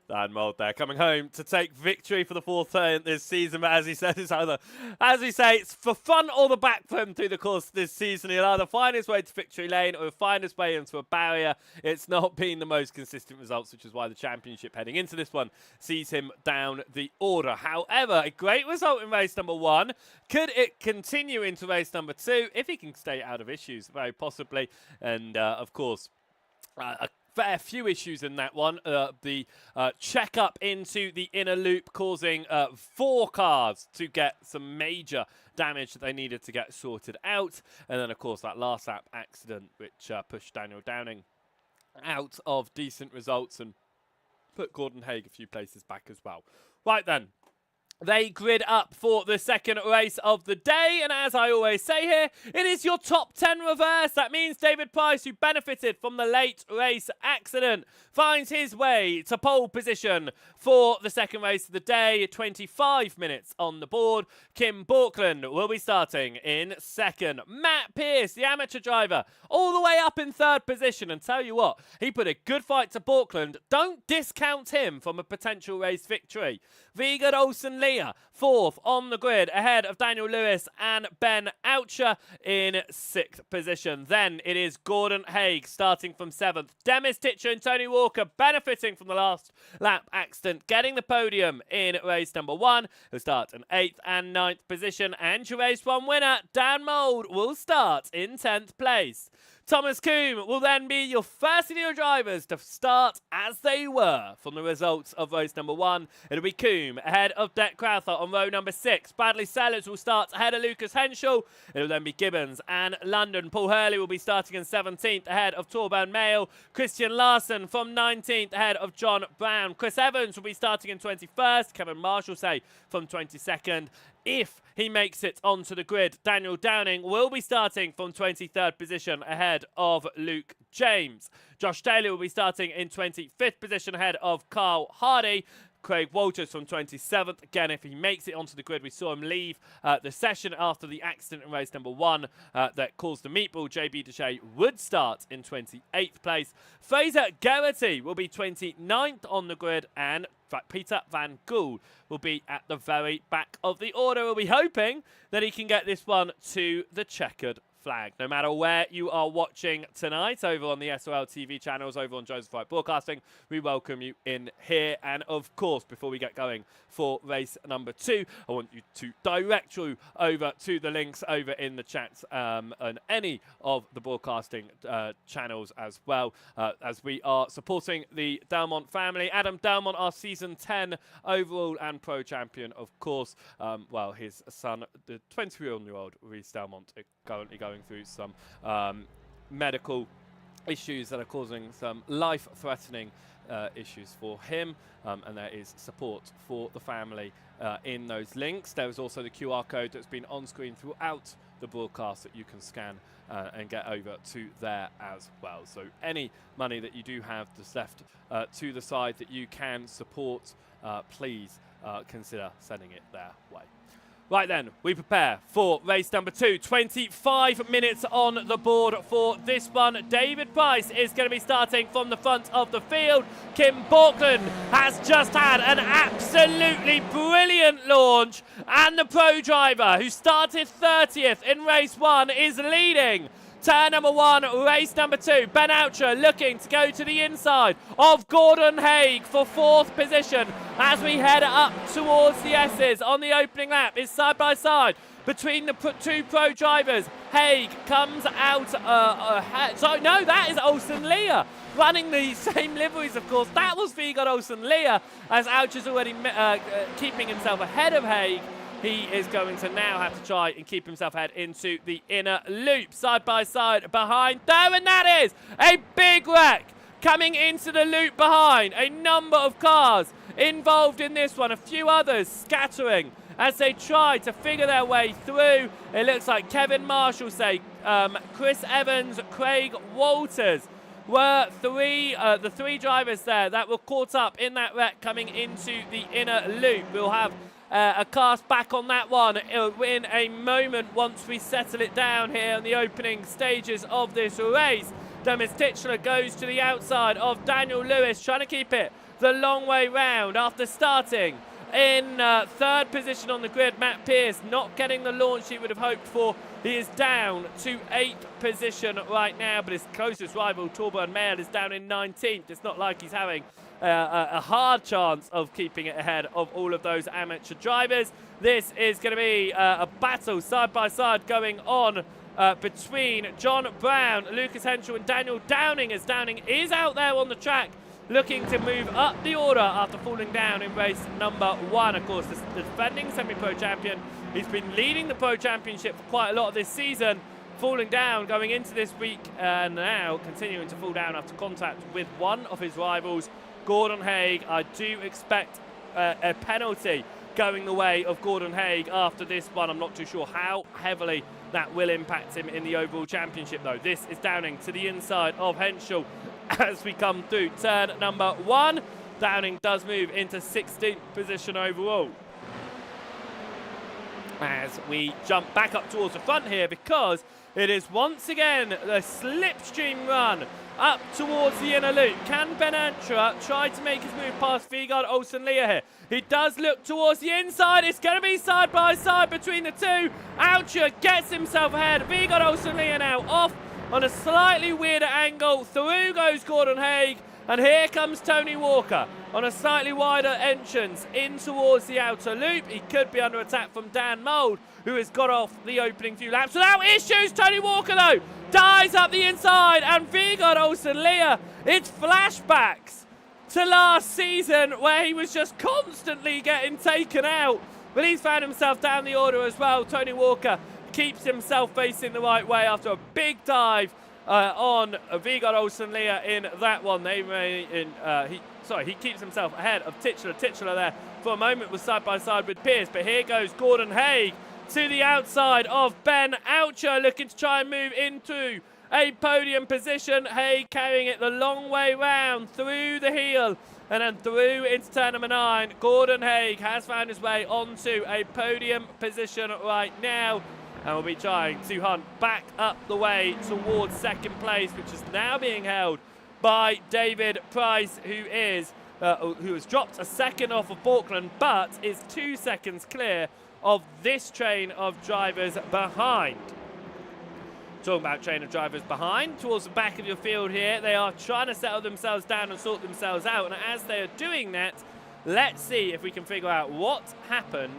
Dan Mould there, coming home to take victory for the fourth time this season. But as he said, it's either, as we say, it's for front or the back for him through the course of this season. He'll either find his way to victory lane or find his way into a barrier. It's not been the most consistent results, which is why the championship heading into this one sees him down the order. However, a great result in race number 1. Could it continue into race number 2 if he can stay out of issues? Very possibly. And, of course, a fair few issues in that one. The check up into the inner loop causing 4 cars to get some major damage that they needed to get sorted out. And then, of course, that last lap accident, which pushed Daniel Downing out of decent results and put Gordon Haig a few places back as well. Right then. They grid up for the second race of the day, and as I always say here, it is your top 10 reverse. That means David Price, who benefited from the late race accident, finds his way to pole position for the second race of the day. 25 minutes on the board. Kim Borkland will be starting in second. Matt Pearce, the amateur driver, all the way up in third position, and tell you what, he put a good fight to Borkland. Don't discount him from a potential race victory. Vigard Olsen-Leah, fourth on the grid, ahead of Daniel Lewis and Ben Oucher in sixth position. Then it is Gordon Haig starting from seventh. Demis Titcher and Tony Walker benefiting from the last lap accident, getting the podium in race number 1. He'll start in 8th and 9th position. And your race 1 winner, Dan Mould, will start in 10th place. Thomas Coombe will then be your first of your drivers to start as they were from the results of race number 1. It'll be Coombe ahead of Deck Crowther on row number 6. Bradley Sellers will start ahead of Lucas Henschel. It'll then be Gibbons and London. Paul Hurley will be starting in 17th ahead of Torben Mayle. Christian Larson from 19th ahead of John Brown. Chris Evans will be starting in 21st. Kevin Marshall from 22nd. If he makes it onto the grid, Daniel Downing will be starting from 23rd position ahead of Luke James. Josh Taylor will be starting in 25th position ahead of Carl Hardy. Craig Walters from 27th. Again, if he makes it onto the grid, we saw him leave the session after the accident in race number 1 that caused the meatball. JB Deshay would start in 28th place. Fraser Geraghty will be 29th on the grid, and Peter Van Gool will be at the very back of the order. We'll be hoping that he can get this one to the checkered flag. No matter where you are watching tonight, over on the SRL TV channels, over on Joseph Wright Broadcasting, we welcome you in here. And of course, before we get going for race number 2, I want you to direct you over to the links over in the chat and any of the broadcasting channels as well, as we are supporting the Delmont family. Adam Delmont, our season 10 overall and pro champion, of course. Well, his son, the 21-year-old Reece Delmont, is currently going through some medical issues that are causing some life-threatening issues for him, and there is support for the family in those links. There is also the QR code that's been on screen throughout the broadcast that you can scan and get over to there as well. So any money that you do have that's left to the side that you can support, please consider sending it their way. Right then, we prepare for race number 2. 25 minutes on the board for this one. David Price is going to be starting from the front of the field. Kim Borkland has just had an absolutely brilliant launch. And the pro driver, who started 30th in race 1, is leading. Turn number 1, race number 2. Ben Oucher looking to go to the inside of Gordon Haig for 4th position as we head up towards the S's on the opening lap. It's side by side between the 2 pro drivers. Haig comes out. No, that is Olsen-Leah running the same liveries, of course. That was Vigard Olsen-Leah, as Oucher's already keeping himself ahead of Haig. He is going to now have to try and keep himself ahead into the inner loop. Side by side behind there, and that is a big wreck coming into the loop behind. A number of cars involved in this one. A few others scattering as they try to figure their way through. It looks like Kevin Marshall, Chris Evans, Craig Walters were the 3 drivers there that were caught up in that wreck coming into the inner loop. We'll have a cast back on that one in a moment once we settle it down here on the opening stages of this race. Demis Titchler goes to the outside of Daniel Lewis, trying to keep it the long way round after starting in third position on the grid. Matt Pearce not getting the launch he would have hoped for. He is down to 8th position right now, but his closest rival, Torbjørn Mayer, is down in 19th. It's not like he's having a hard chance of keeping it ahead of all of those amateur drivers. This is going to be a battle side by side going on between John Brown, Lucas Henschel and Daniel Downing, as Downing is out there on the track looking to move up the order after falling down in race number 1. Of course, the defending semi-pro champion. He's been leading the Pro Championship for quite a lot of this season, falling down going into this week and now continuing to fall down after contact with one of his rivals, Gordon Haig. I do expect a penalty going the way of Gordon Haig after this one. I'm not too sure how heavily that will impact him in the overall championship, though. This is Downing to the inside of Henschel as we come through turn number 1. Downing does move into 16th position overall. As we jump back up towards the front here, because it is once again a slipstream run up towards the inner loop. Can Ben Antra try to make his move past Vegard Olsen-Lear here? He does look towards the inside. It's going to be side by side between the two. Antra gets himself ahead. Vegard Olsen-Lear now off on a slightly weirder angle. Through goes Gordon Haig. And here comes Tony Walker on a slightly wider entrance in towards the outer loop. He could be under attack from Dan Mould, who has got off the opening few laps without issues. Tony Walker, though, dives up the inside, and Vegard Olsen-Lear, it's flashbacks to last season where he was just constantly getting taken out. But he's found himself down the order as well. Tony Walker keeps himself facing the right way after a big dive on Vegard Olsen-Lear in that one. He keeps himself ahead of Titchler. Titchler there for a moment was side by side with Pearce, but here goes Gordon Haig to the outside of Ben Oucher, looking to try and move into a podium position. Haig carrying it the long way round through the heel and then through into turn number 9. Gordon Haig has found his way onto a podium position right now, and will be trying to hunt back up the way towards second place, which is now being held by David Price, who has dropped a second off of Borkland, but is 2 seconds clear of this train of drivers behind. Talking about train of drivers behind, towards the back of your field here, they are trying to settle themselves down and sort themselves out, and as they are doing that, let's see if we can figure out what happened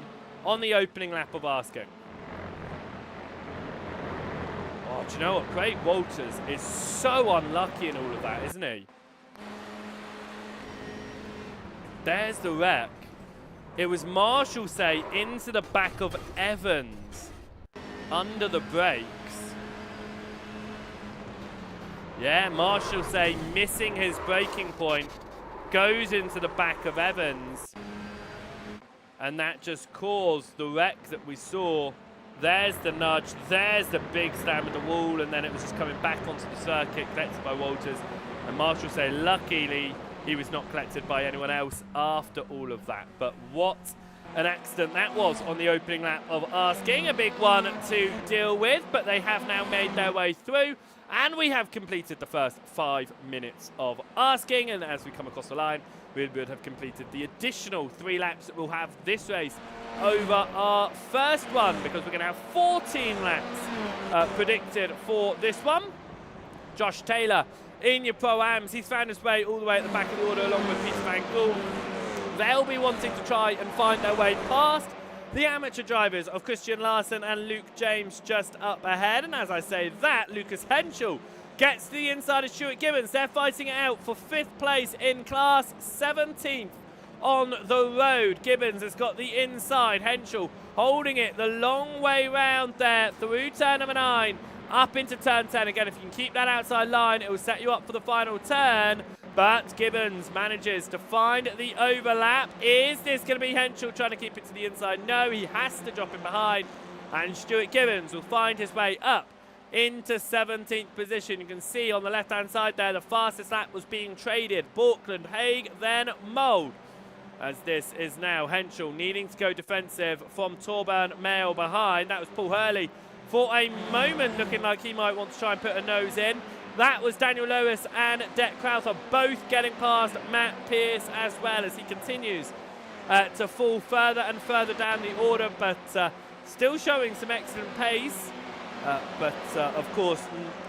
on the opening lap of Asking. Oh, do you know what? Craig Walters is so unlucky in all of that, isn't he? There's the wreck. It was Marshall say into the back of Evans under the brakes. Yeah, Marshall say missing his braking point, goes into the back of Evans, and that just caused the wreck that we saw. There's the nudge, there's the big slam in the wall, and then it was just coming back onto the circuit, collected by Walters. And Marshall say luckily he was not collected by anyone else after all of that. But what an accident that was on the opening lap of Asking. A big one to deal with, but they have now made their way through. And we have completed the first 5 minutes of Asking. And as we come across the line, we would have completed the additional 3 laps that we'll have this race over our first one, because we're going to have 14 laps predicted for this one. Josh Taylor in your Pro-Ams, he's found his way all the way at the back of the order along with Peter Van Gool. They'll be wanting to try and find their way past the amateur drivers of Christian Larson and Luke James just up ahead. And as I say that, Lucas Henschel gets to the inside of Stuart Gibbons. They're fighting it out for 5th place in class, 17th on the road. Gibbons has got the inside. Henschel holding it the long way round there through turn number 9, up into turn 10. Again, if you can keep that outside line, it will set you up for the final turn. But Gibbons manages to find the overlap. Is this going to be Henschel trying to keep it to the inside? No, he has to drop him behind. And Stuart Gibbons will find his way up into 17th position. You can see on the left-hand side there, the fastest lap was being traded. Borkland, Haig, then Mould. As this is now Henschel needing to go defensive from Torbjørn Mayer behind. That was Paul Hurley for a moment looking like he might want to try and put a nose in. That was Daniel Lewis and Det Crowther both getting past Matt Pierce as well as he continues to fall further and further down the order, but still showing some excellent pace. Of course,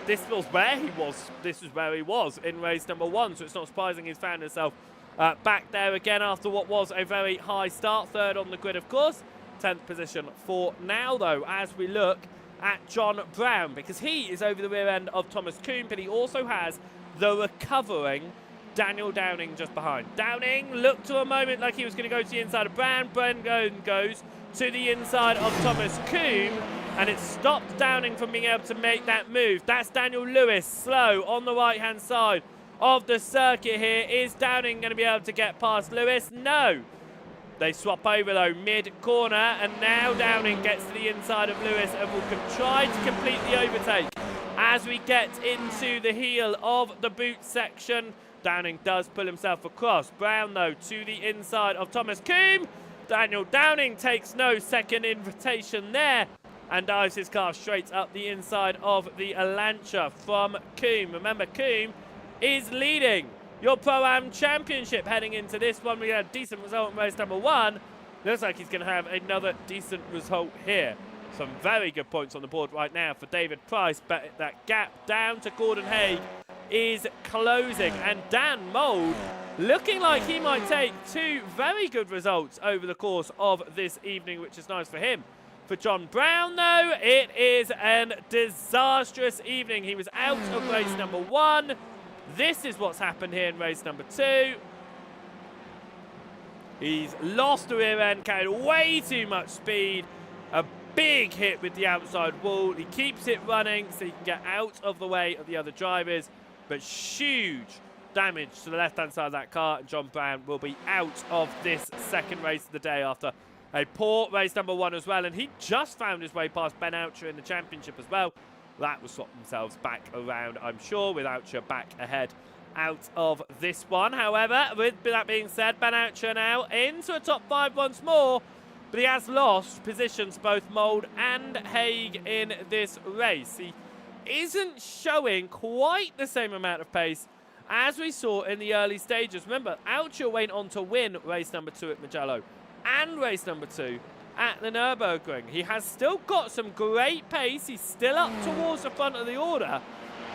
this was where he was. This is where he was in race number 1, so it's not surprising he's found himself back there again after what was a very high start. 3rd on the grid, of course. 10th position for now, though, as we look at John Brown, because he is over the rear end of Thomas Kuhn, but he also has the recovering Daniel Downing just behind. Downing looked to a moment like he was going to go to the inside of Brown. Brown goes to the inside of Thomas Kuhn, and it stopped Downing from being able to make that move. That's Daniel Lewis, slow on the right-hand side of the circuit here. Is Downing going to be able to get past Lewis? No. They swap over, though, mid-corner, and now Downing gets to the inside of Lewis and will try to complete the overtake. As we get into the heel of the boot section, Downing does pull himself across. Brown, though, to the inside of Thomas Kuhn. Daniel Downing takes no second invitation there and dives his car straight up the inside of the Lancia from Kuhn. Remember, Kuhn is leading your Pro-Am Championship heading into this one. We had a decent result in race number 1. Looks like he's going to have another decent result here. Some very good points on the board right now for David Price, but that gap down to Gordon Haig is closing. And Dan Mould looking like he might take 2 very good results over the course of this evening, which is nice for him. For John Brown, though, it is a disastrous evening. He was out of race number 1. This is what's happened here in race number 2. He's lost the rear end, carried way too much speed. A big hit with the outside wall. He keeps it running so he can get out of the way of the other drivers. But huge damage to the left-hand side of that car. And John Brown will be out of this second race of the day after a poor race number 1 as well. And he just found his way past Ben Oucher in the championship as well. That will swap themselves back around, I'm sure, with Oucher back ahead out of this one. However, with that being said, Ben Oucher now into a top 5 once more, but he has lost positions, both Mould and Haig, in this race. He isn't showing quite the same amount of pace as we saw in the early stages. Remember, Oucher went on to win race number 2 at Mugello and race number 2 at the Nürburgring. He has still got some great pace. He's still up towards the front of the order,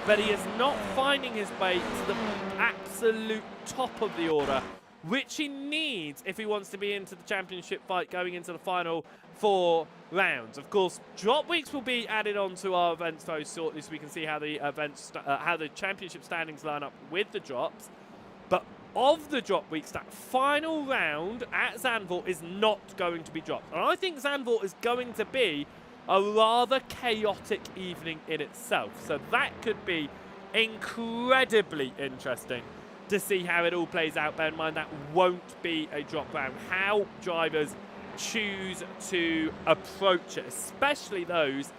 but he is not finding his way to the absolute top of the order, which he needs if he wants to be into the championship fight going into the final 4 rounds. Of course, drop weeks will be added on to our events very shortly, so we can see how the how the championship standings line up with the drops. But of the drop weeks, that final round at Zandvoort is not going to be dropped. And I think Zandvoort is going to be a rather chaotic evening in itself. So that could be incredibly interesting to see how it all plays out. Bear in mind, that won't be a drop round. How drivers choose to approach it, especially those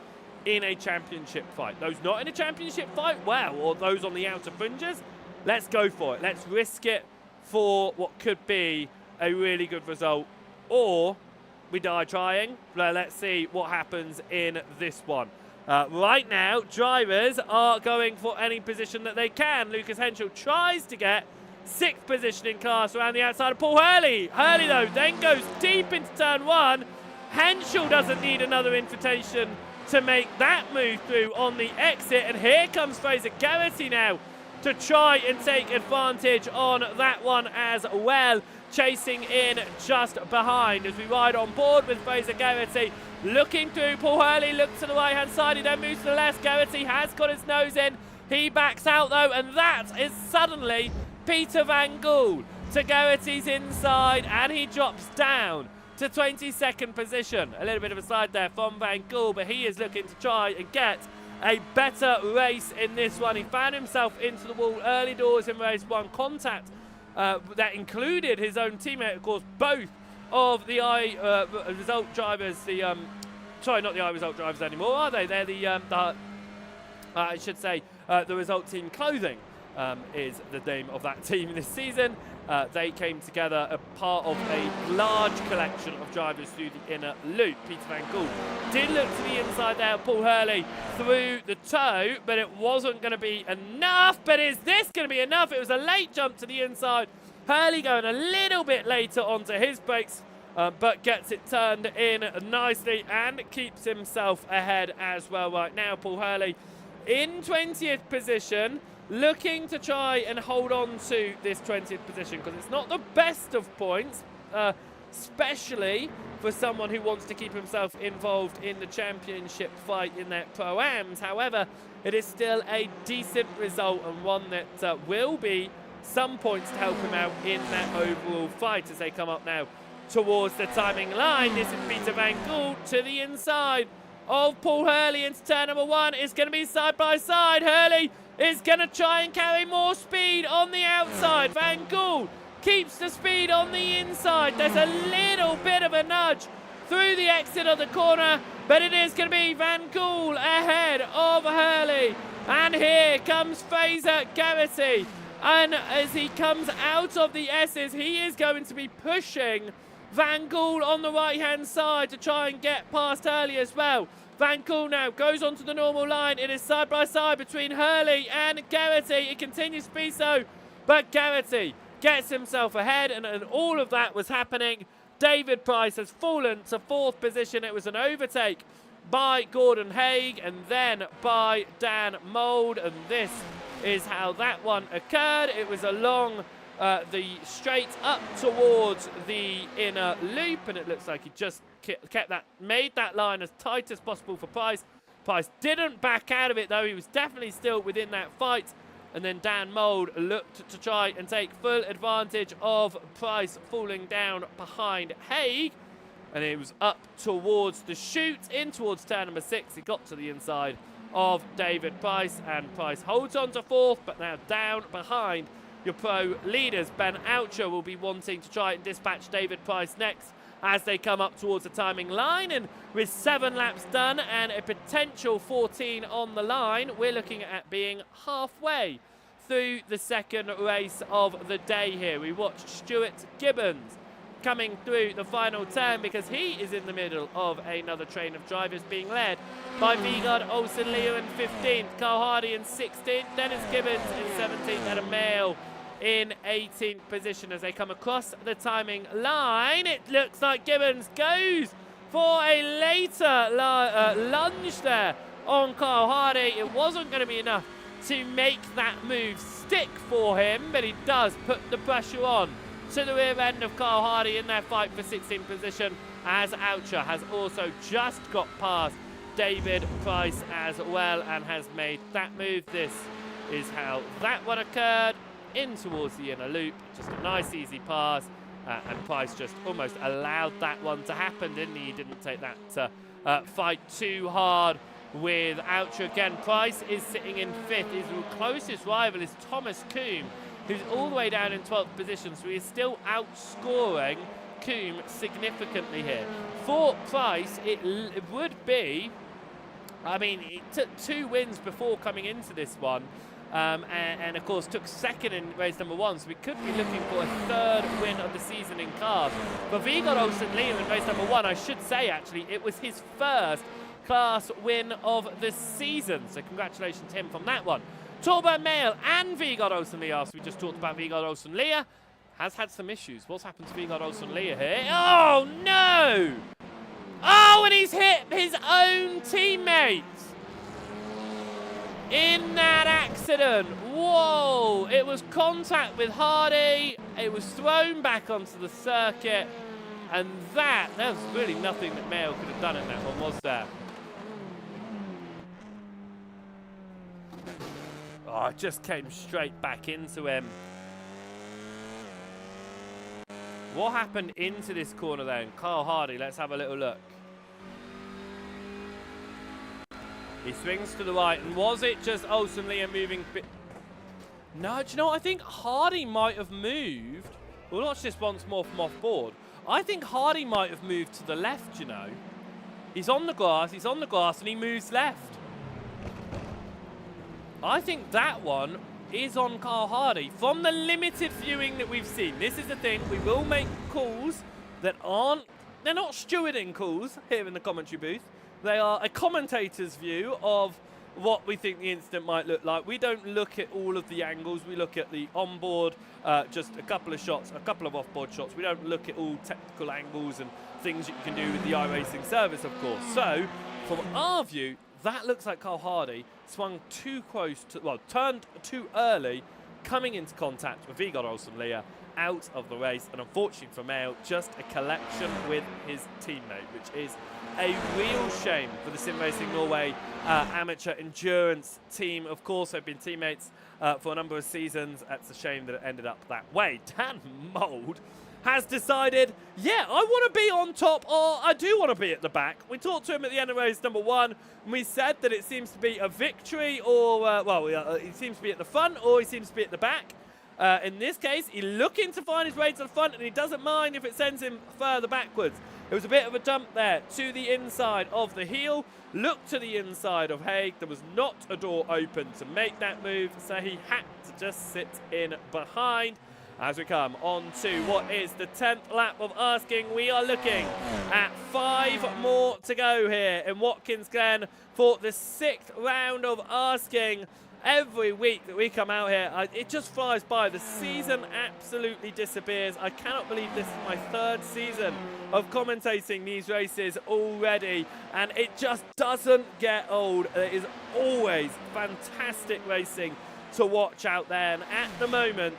in a championship fight. Those not in a championship fight, well, or those on the outer fringes, let's go for it. Let's risk it for what could be a really good result, or we die trying. Let's see what happens in this one. Right now, drivers are going for any position that they can. Lucas Henschel tries to get 6th position in class around the outside of Paul Hurley. Hurley, though, then goes deep into turn 1. Henschel doesn't need another invitation to make that move through on the exit. And here comes Fraser Garrity now to try and take advantage on that one as well. Chasing in just behind as we ride on board with Fraser Garrity. Looking through, Paul Hurley looks to the right-hand side. He then moves to the left. Garrity has got his nose in. He backs out, though, and that is suddenly Peter Van Gool to Garrity's inside, and he drops down to 22nd position. A little bit of a slide there from Van Gool, but he is looking to try and get a better race in this one. He found himself into the wall early doors in race 1. Contact that included his own teammate, of course. Both of the result drivers, sorry, not the result drivers anymore, are they? They're the I should say, the result team clothing is the name of that team this season. They came together a part of a large collection of drivers through the inner loop. Peter Van Gool did look to the inside there. Paul Hurley through the toe, but it wasn't going to be enough. But is this going to be enough? It was a late jump to the inside. Hurley going a little bit later onto his brakes, but gets it turned in nicely and keeps himself ahead as well right now. Paul Hurley in 20th position, looking to try and hold on to this 20th position because it's not the best of points, especially for someone who wants to keep himself involved in the championship fight in their Pro-Ams. However, it is still a decent result and one that will be some points to help him out in that overall fight as they come up now towards the timing line. This is Peter Van Gool to the inside of Paul Hurley into turn number 1. It's going to be side by side. Hurley is going to try and carry more speed on the outside. Van Gool keeps the speed on the inside. There's a little bit of a nudge through the exit of the corner, but it is going to be Van Gool ahead of Hurley. And here comes Fraser Garrity. And as he comes out of the S's, he is going to be pushing Van Gool on the right-hand side to try and get past Hurley as well. Van Gool now goes onto the normal line. It is side by side between Hurley and Garrity. It continues to be so, but Garrity gets himself ahead, and all of that was happening. David Price has fallen to 4th position. It was an overtake by Gordon Haig and then by Dan Mould, and this is how that one occurred. It was along the straight up towards the inner loop, and it looks like he just made that line as tight as possible for Price. Price didn't back out of it though. He was definitely still within that fight, and then Dan Mould looked to try and take full advantage of Price falling down behind Haig, and it was up towards the chute in towards turn number 6. He got to the inside of David Price, and Price holds on to 4th, but now down behind your pro leaders. Ben Oucher will be wanting to try and dispatch David Price next as they come up towards the timing line, and with 7 laps done and a potential 14 on the line, we're looking at being halfway through the second race of the day here. We watched Stuart Gibbons coming through the final turn because he is in the middle of another train of drivers being led by Vigard Olsen Leo in 15th, Carl Hardy in 16th, Dennis Gibbons in 17th, and a male in 18th position as they come across the timing line. It looks like Gibbons goes for a later lunge there on Carl Hardy. It wasn't going to be enough to make that move stick for him, but he does put the pressure on to the rear end of Carl Hardy in their fight for 16th position, as Oucher has also just got past David Price as well and has made that move. This is how that one occurred, in towards the inner loop. Just a nice easy pass, and Price just almost allowed that one to happen, didn't he? He didn't take that fight too hard with Oucher again. Price is sitting in 5th. His closest rival is Thomas Coombe, who's all the way down in 12th position, so he's still outscoring Coombe significantly here. For Price, it would be, I mean, it took 2 wins before coming into this one, and of course took 2nd in race number 1, so we could be looking for a 3rd win of the season in cars. But Vigard Olsen Liam in race number 1, I should say actually, it was his 1st class win of the season, so congratulations to him from that one. Torben Mail and Vigard Olsen Lea, so we just talked about Vigard Olsen Lea, has had some issues. What's happened to Vigard Olsen Lea here? Oh no! Oh, and he's hit his own teammates in that accident. Whoa! It was contact with Hardy. It was thrown back onto the circuit, and there was really nothing that Mail could have done in that one, was there? Oh, it just came straight back into him. What happened into this corner then? Carl Hardy, let's have a little look. He swings to the right, and was it just Olsen Liam moving? No, do you know what? I think Hardy might have moved. We'll watch this once more from off board. I think Hardy might have moved to the left, you know. He's on the grass, and he moves left. I think that one is on Carl Hardy. From the limited viewing that we've seen, this is the thing, we will make calls that aren't, they're not stewarding calls here in the commentary booth. They are a commentator's view of what we think the incident might look like. We don't look at all of the angles. We look at the onboard, just a couple of shots, a couple of offboard shots. We don't look at all technical angles and things that you can do with the iRacing service, of course. So, from our view, that looks like Carl Hardy swung too close to, well, turned too early, coming into contact with Viggo Olsen-Leia out of the race. And unfortunately for Mail, just a collection with his teammate, which is a real shame for the Sim Racing Norway amateur endurance team. Of course, they've been teammates for a number of seasons. It's a shame that it ended up that way. Dan Mould has decided, yeah, I want to be on top, or I do want to be at the back. We talked to him at the end of race number 1, and we said that it seems to be a victory, or, he seems to be at the front, or he seems to be at the back. In this case, he's looking to find his way to the front, and he doesn't mind if it sends him further backwards. It was a bit of a jump there to the inside of the heel. Look to the inside of Haig. There was not a door open to make that move, so he had to just sit in behind. As we come on to what is the 10th lap of asking, we are looking at 5 more to go here in Watkins Glen for the 6th round of asking. Every week that we come out here, it just flies by. The season absolutely disappears. I cannot believe this is my 3rd season of commentating these races already, and it just doesn't get old. It is always fantastic racing to watch out there, and at the moment,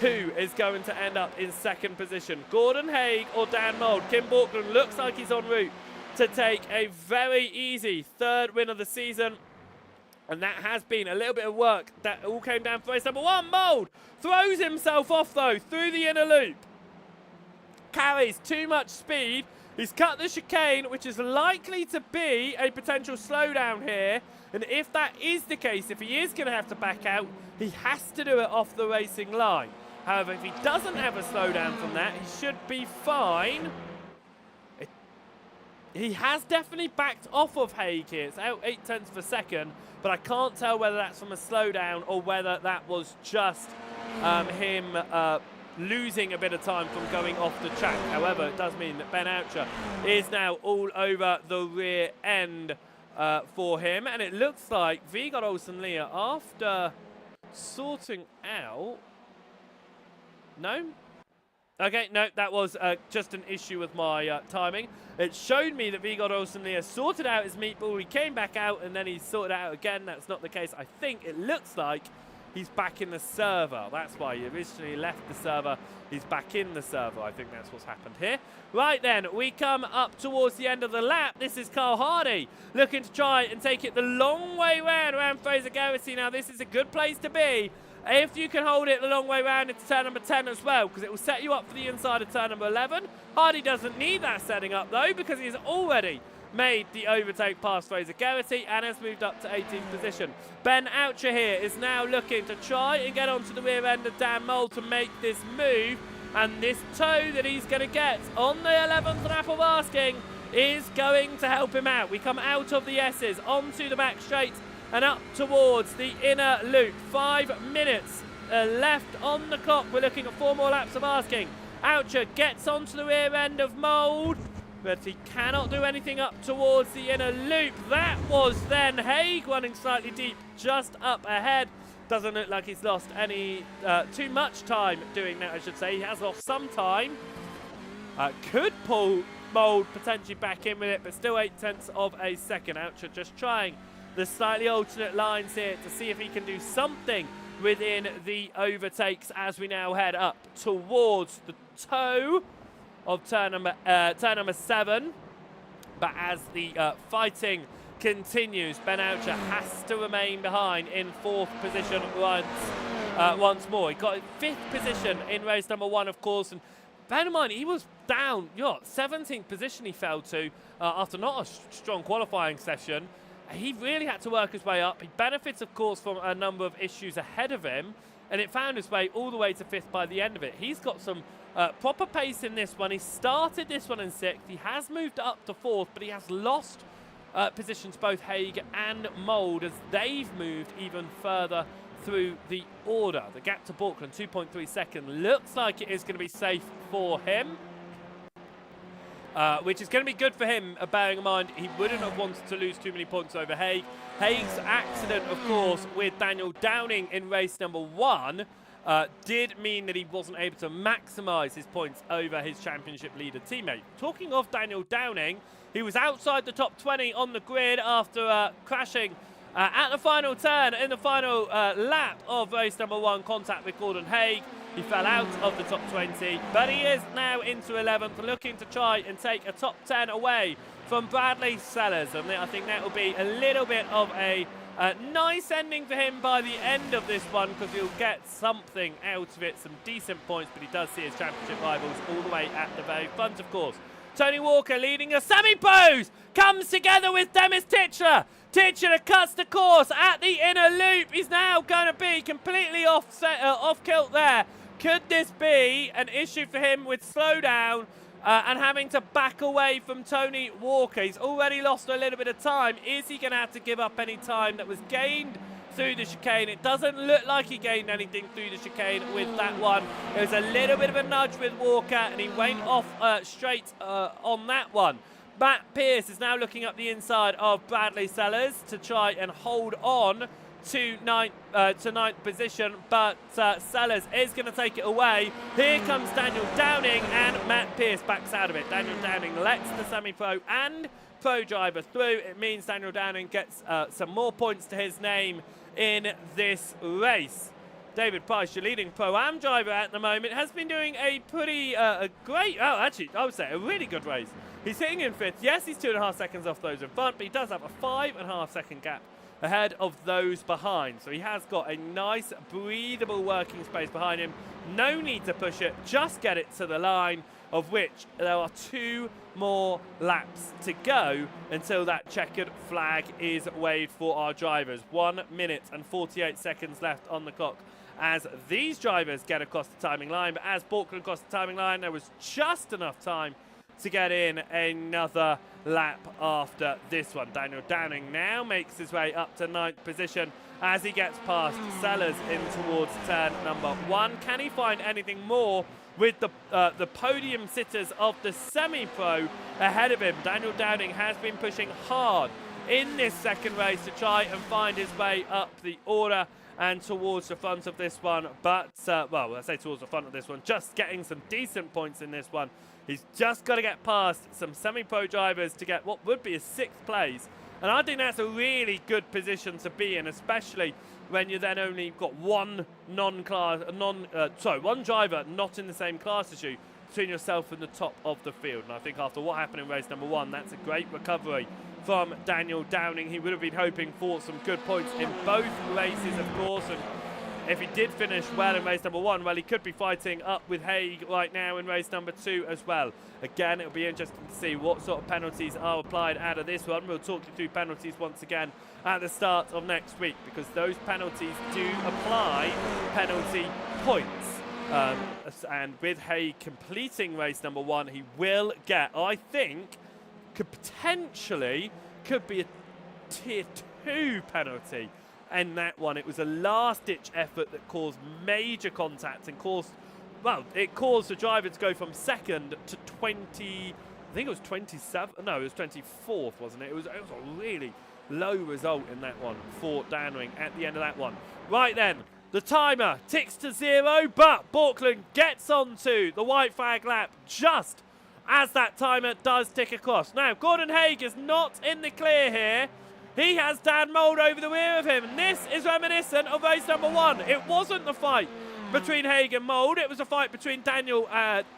who is going to end up in 2nd position? Gordon Haig or Dan Mould? Kim Borkland looks like he's en route to take a very easy 3rd win of the season. And that has been a little bit of work. That all came down for race number 1. Mould throws himself off, though, through the inner loop. Carries too much speed. He's cut the chicane, which is likely to be a potential slowdown here. And if that is the case, if he is going to have to back out, he has to do it off the racing line. However, if he doesn't have a slowdown from that, he should be fine. He has definitely backed off of Haig here. It's out 0.8 of a second, but I can't tell whether that's from a slowdown or whether that was just him losing a bit of time from going off the track. However, it does mean that Ben Oucher is now all over the rear end for him. And it looks like Viggo Olsen-Leia, after sorting out... No? Okay, no, that was just an issue with my timing. It showed me that Viggo Olsen-Leia sorted out his meatball. He came back out, and then he sorted it out again. That's not the case. I think it looks like he's back in the server. That's why he originally left the server. He's back in the server. I think that's what's happened here. Right then, we come up towards the end of the lap. This is Carl Hardy looking to try and take it the long way around Fraser Garrity. Now, this is a good place to be if you can hold it the long way round into turn number 10 as well, because it will set you up for the inside of turn number 11. Hardy doesn't need that setting up, though, because he's already made the overtake past Fraser Garrity and has moved up to 18th position. Ben Oucher here is now looking to try and get onto the rear end of Dan Mould to make this move, and this toe that he's going to get on the 11th lap of asking is going to help him out. We come out of the S's onto the back straight and up towards the inner loop. 5 minutes left on the clock. We're looking at 4 more laps of asking. Oucher gets onto the rear end of Mould, but he cannot do anything up towards the inner loop. That was then Haig running slightly deep just up ahead. Doesn't look like he's lost any too much time doing that, I should say. He has lost some time. Could pull Mould potentially back in with it, but still 0.8 of a second. Oucher just trying the slightly alternate lines here to see if he can do something within the overtakes as we now head up towards the toe of turn number 7. But as the fighting continues, Ben Oucher has to remain behind in 4th position once more. He got 5th position in race number 1, of course, and bear in mind he was down 17th position he fell to after not a strong qualifying session. He really had to work his way up. He benefits, of course, from a number of issues ahead of him, and it found his way all the way to 5th by the end of it. He's got some proper pace in this one. He started this one in 6th. He has moved up to 4th, but he has lost positions, both Haig and Mould, as they've moved even further through the order. The gap to Borkland, 2.3 seconds. Looks like it is going to be safe for him. Which is going to be good for him, bearing in mind he wouldn't have wanted to lose too many points over Haig. Haig's accident, of course, with Daniel Downing in race number 1 did mean that he wasn't able to maximise his points over his championship leader teammate. Talking of Daniel Downing, he was outside the top 20 on the grid after crashing at the final turn in the final lap of race number 1, contact with Gordon Haig. He fell out of the top 20, but he is now into 11th, looking to try and take a top 10 away from Bradley Sellers. And I think that will be a little bit of a nice ending for him by the end of this one, because he'll get something out of it, some decent points, but he does see his championship rivals all the way at the very front, of course. Tony Walker leading the semi-pros, comes together with Demis Titchener. Titchener cuts the course at the inner loop. He's now going to be completely off kilt there. Could this be an issue for him with slowdown and having to back away from Tony Walker? He's already lost a little bit of time. Is he going to have to give up any time that was gained through the chicane? It doesn't look like he gained anything through the chicane with that one. It was a little bit of a nudge with Walker, and he went off straight on that one. Matt Pearce is now looking up the inside of Bradley Sellers to try and hold on to ninth position, but Sellers is going to take it away. Here comes Daniel Downing, and Matt Pearce backs out of it. Daniel Downing lets the semi-pro and pro driver through. It means Daniel Downing gets some more points to his name in this race. David Price, your leading Pro-Am driver at the moment, has been doing a pretty great, actually, I would say a really good race. He's sitting in 5th. Yes, he's 2.5 seconds off those in front, but he does have a 5.5 second gap ahead of those behind. So he has got a nice, breathable working space behind him. No need to push it, just get it to the line, of which there are 2 more laps to go until that checkered flag is waved for our drivers. 1 minute and 48 seconds left on the clock as these drivers get across the timing line. But as Borkland crossed the timing line, there was just enough time to get in another lap after this one. Daniel Downing now makes his way up to 9th position as he gets past Sellers in towards turn number 1. Can he find anything more with the podium sitters of the semi-pro ahead of him? Daniel Downing has been pushing hard in this second race to try and find his way up the order and towards the front of this one, but well, I say towards the front of this one, just getting some decent points in this one. He's just got to get past some semi-pro drivers to get what would be a 6th place, and I think that's a really good position to be in, especially when you then only got one one driver not in the same class as you between yourself and the top of the field. And I think after what happened in race number 1, that's a great recovery from Daniel Downing. He would have been hoping for some good points in both races, of course, and if he did finish well in race number 1, well, he could be fighting up with Haig right now in race number 2 as well. Again, it'll be interesting to see what sort of penalties are applied out of this one. We'll talk you through penalties once again at the start of next week, because those penalties do apply penalty points. And with Haig completing race number 1, he will get, I think, could be a tier 2 penalty. And that one, it was a last-ditch effort that caused major contact and it caused the driver to go from 2nd to 20, I think it was 27, no, it was 24th, wasn't it? It was a really low result in that one for Downing at the end of that one. Right then, the timer ticks to 0, but Borkland gets onto the white flag lap just as that timer does tick across. Now, Gordon Haig is not in the clear here. He has Dan Mould over the rear of him, and this is reminiscent of race number 1. It wasn't the fight between Haig and Mould, it was a fight between Daniel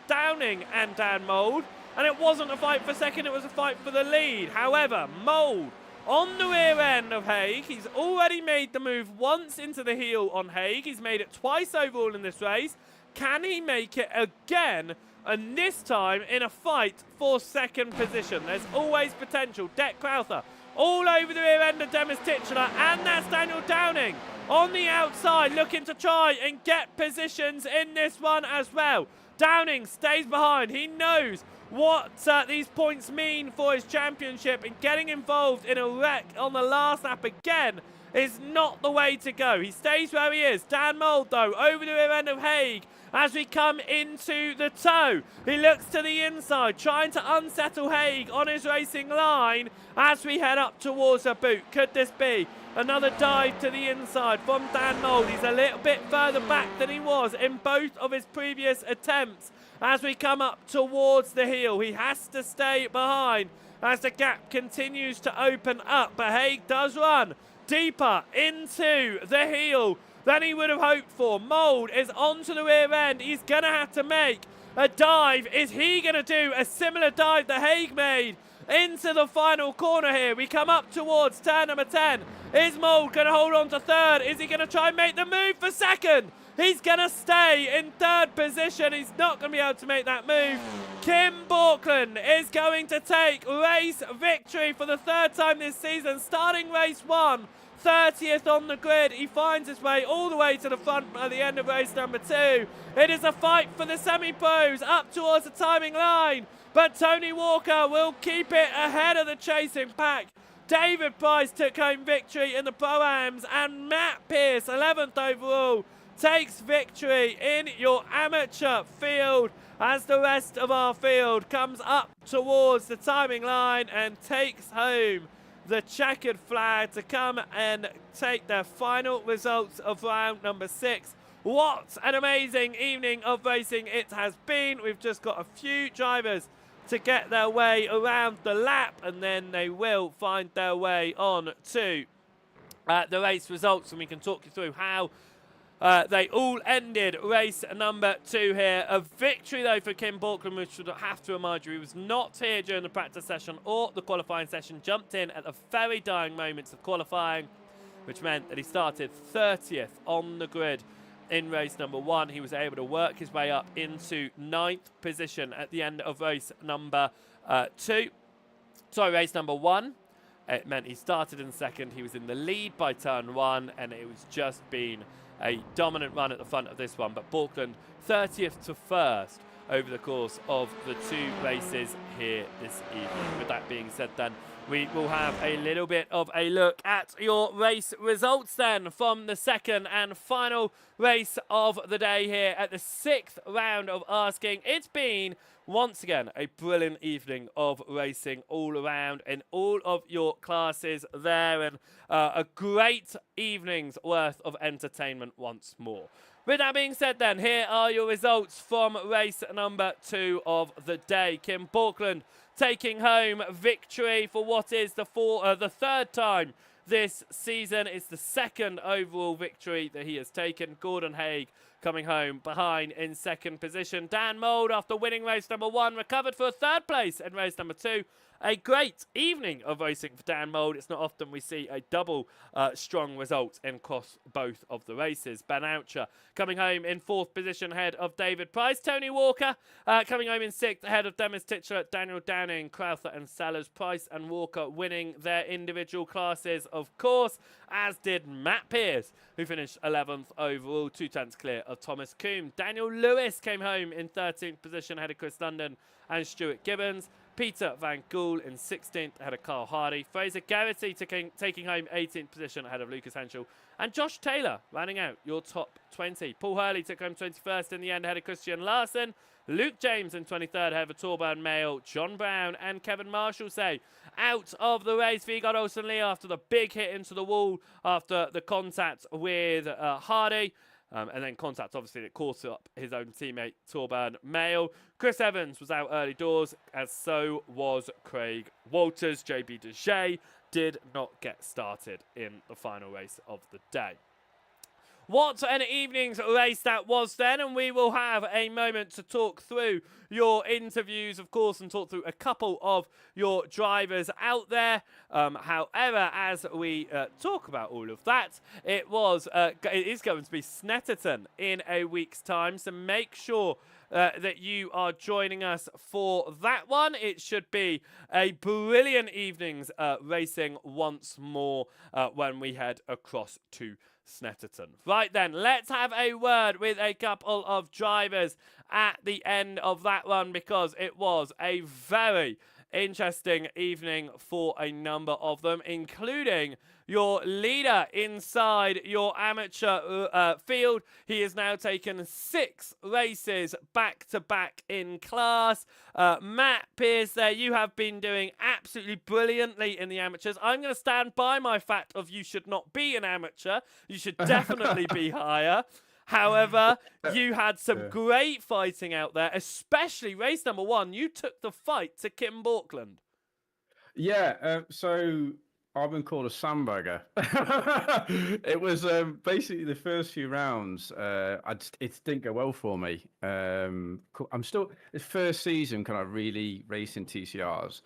Downing and Dan Mould, and it wasn't a fight for 2nd, it was a fight for the lead. However, Mould on the rear end of Haig, he's already made the move once into the heel on Haig, he's made it twice overall in this race. Can he make it again? And this time in a fight for 2nd position. There's always potential. Dec Crowther all over the rear end of Demis Titchener, and that's Daniel Downing on the outside looking to try and get positions in this one as well. Downing stays behind. He knows what these points mean for his championship, and getting involved in a wreck on the last lap again is not the way to go. He stays where he is. Dan Mould, though, over the rear end of Haig as we come into the toe. He looks to the inside, trying to unsettle Haig on his racing line as we head up towards a boot. Could this be another dive to the inside from Dan Mould? He's a little bit further back than he was in both of his previous attempts. As we come up towards the heel, he has to stay behind as the gap continues to open up. But Haig does run deeper into the heel than he would have hoped for. Mould is onto the rear end. He's going to have to make a dive. Is he going to do a similar dive that Haig made into the final corner here? We come up towards turn number 10. Is Mould going to hold on to third? Is he going to try and make the move for second? He's going to stay in third position. He's not going to be able to make that move. Kim Borkland is going to take race victory for the third time this season, starting race 1. 30th on the grid. He finds his way all the way to the front at the end of race number 2. It is a fight for the semi-pros up towards the timing line, but Tony Walker will keep it ahead of the chasing pack. David Price took home victory in the Pro-Ams, and Matt Pearce, 11th overall, takes victory in your amateur field as the rest of our field comes up towards the timing line and takes home the checkered flag to come and take their final results of round number 6. What an amazing evening of racing it has been. We've just got a few drivers to get their way around the lap, and then they will find their way on to the race results, and we can talk you through how they all ended race number 2 here. A victory, though, for Kim Borkland, which should have to remind you, he was not here during the practice session or the qualifying session. Jumped in at the very dying moments of qualifying, which meant that he started 30th on the grid in race number 1. He was able to work his way up into 9th position at the end of race number 1. It meant he started in second. He was in the lead by turn 1, and it was just been a dominant run at the front of this one. But Borkland 30th to 1st over the course of the 2 races here this evening. With that being said, then we will have a little bit of a look at your race results then from the second and final race of the day here at the 6th round of Asking. It's been once again a brilliant evening of racing all around in all of your classes there, and a great evening's worth of entertainment once more. With that being said, then, here are your results from race number 2 of the day. Kim Borkland taking home victory for what is the 3rd time this season. It's the 2nd overall victory that he has taken. Gordon Haig coming home behind in 2nd position. Dan Mould, after winning race number 1, recovered for 3rd place in race number 2. A great evening of racing for Dan Mould. It's not often we see a double strong result across both of the races. Ben Oucher coming home in 4th position ahead of David Price. Tony Walker coming home in 6th ahead of Demis Titcher, Daniel Downing, Crowther and Sellers. Price and Walker winning their individual classes, of course, as did Matt Pearce, who finished 11th overall, 2 tenths clear of Thomas Coombe. Daniel Lewis came home in 13th position ahead of Chris London and Stuart Gibbons. Peter Van Gool in 16th ahead of Carl Hardy. Fraser Garrity taking home 18th position ahead of Lucas Henschel. And Josh Taylor rounding out your top 20. Paul Hurley took home 21st in the end ahead of Christian Larson. Luke James in 23rd ahead of Torburn Mail. John Brown and Kevin Marshall say out of the race. Vigard Olsen-Lee after the big hit into the wall after the contact with Hardy. And then contact, obviously, that caught up his own teammate, Torburn Mail. Chris Evans was out early doors, as so was Craig Walters. JB DeJay did not get started in the final race of the day. What an evening's race that was then, and we will have a moment to talk through your interviews, of course, and talk through a couple of your drivers out there. However, as we talk about all of that, it is going to be Snetterton in a week's time, so make sure that you are joining us for that one. It should be a brilliant evening's racing once more when we head across to Snetterton. Right then, let's have a word with a couple of drivers at the end of that one, because it was a very interesting evening for a number of them, including your leader inside your amateur field. He has now taken 6 races back-to-back in class. Matt Pierce there, you have been doing absolutely brilliantly in the amateurs. I'm going to stand by my fact of you should not be an amateur. You should definitely be higher. However, you had some great fighting out there, especially race number 1. You took the fight to Kim Borkland. Yeah, so I've been called a sandbagger. It was basically the first few rounds. It didn't go well for me. I'm still it's first season kind of really racing TCRs,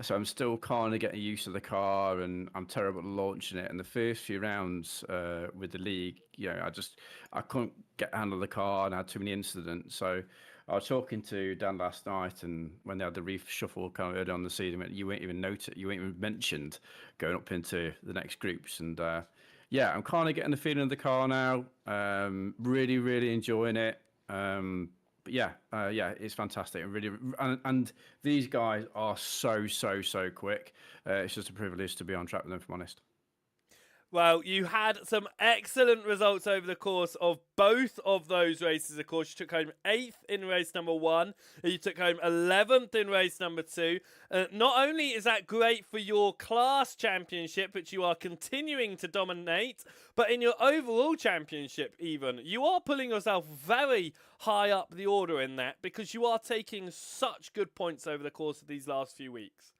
so I'm still kind of getting used to the car, and I'm terrible at launching it. And the first few rounds with the league, I couldn't get a handle of the car, and I had too many incidents. So I was talking to Dan last night, and when they had the reshuffle kind of early on the season, you won't even notice, you won't even mentioned going up into the next groups. And yeah, I'm kind of getting the feeling of the car now. Really, really enjoying it. But yeah, it's fantastic. And these guys are so quick. It's just a privilege to be on track with them, if I'm honest. Well, you had some excellent results over the course of both of those races. Of course, you took home 8th in race number 1. You took home 11th in race number 2. Not only is that great for your class championship, which you are continuing to dominate, but in your overall championship even, you are pulling yourself very high up the order in that, because you are taking such good points over the course of these last few weeks.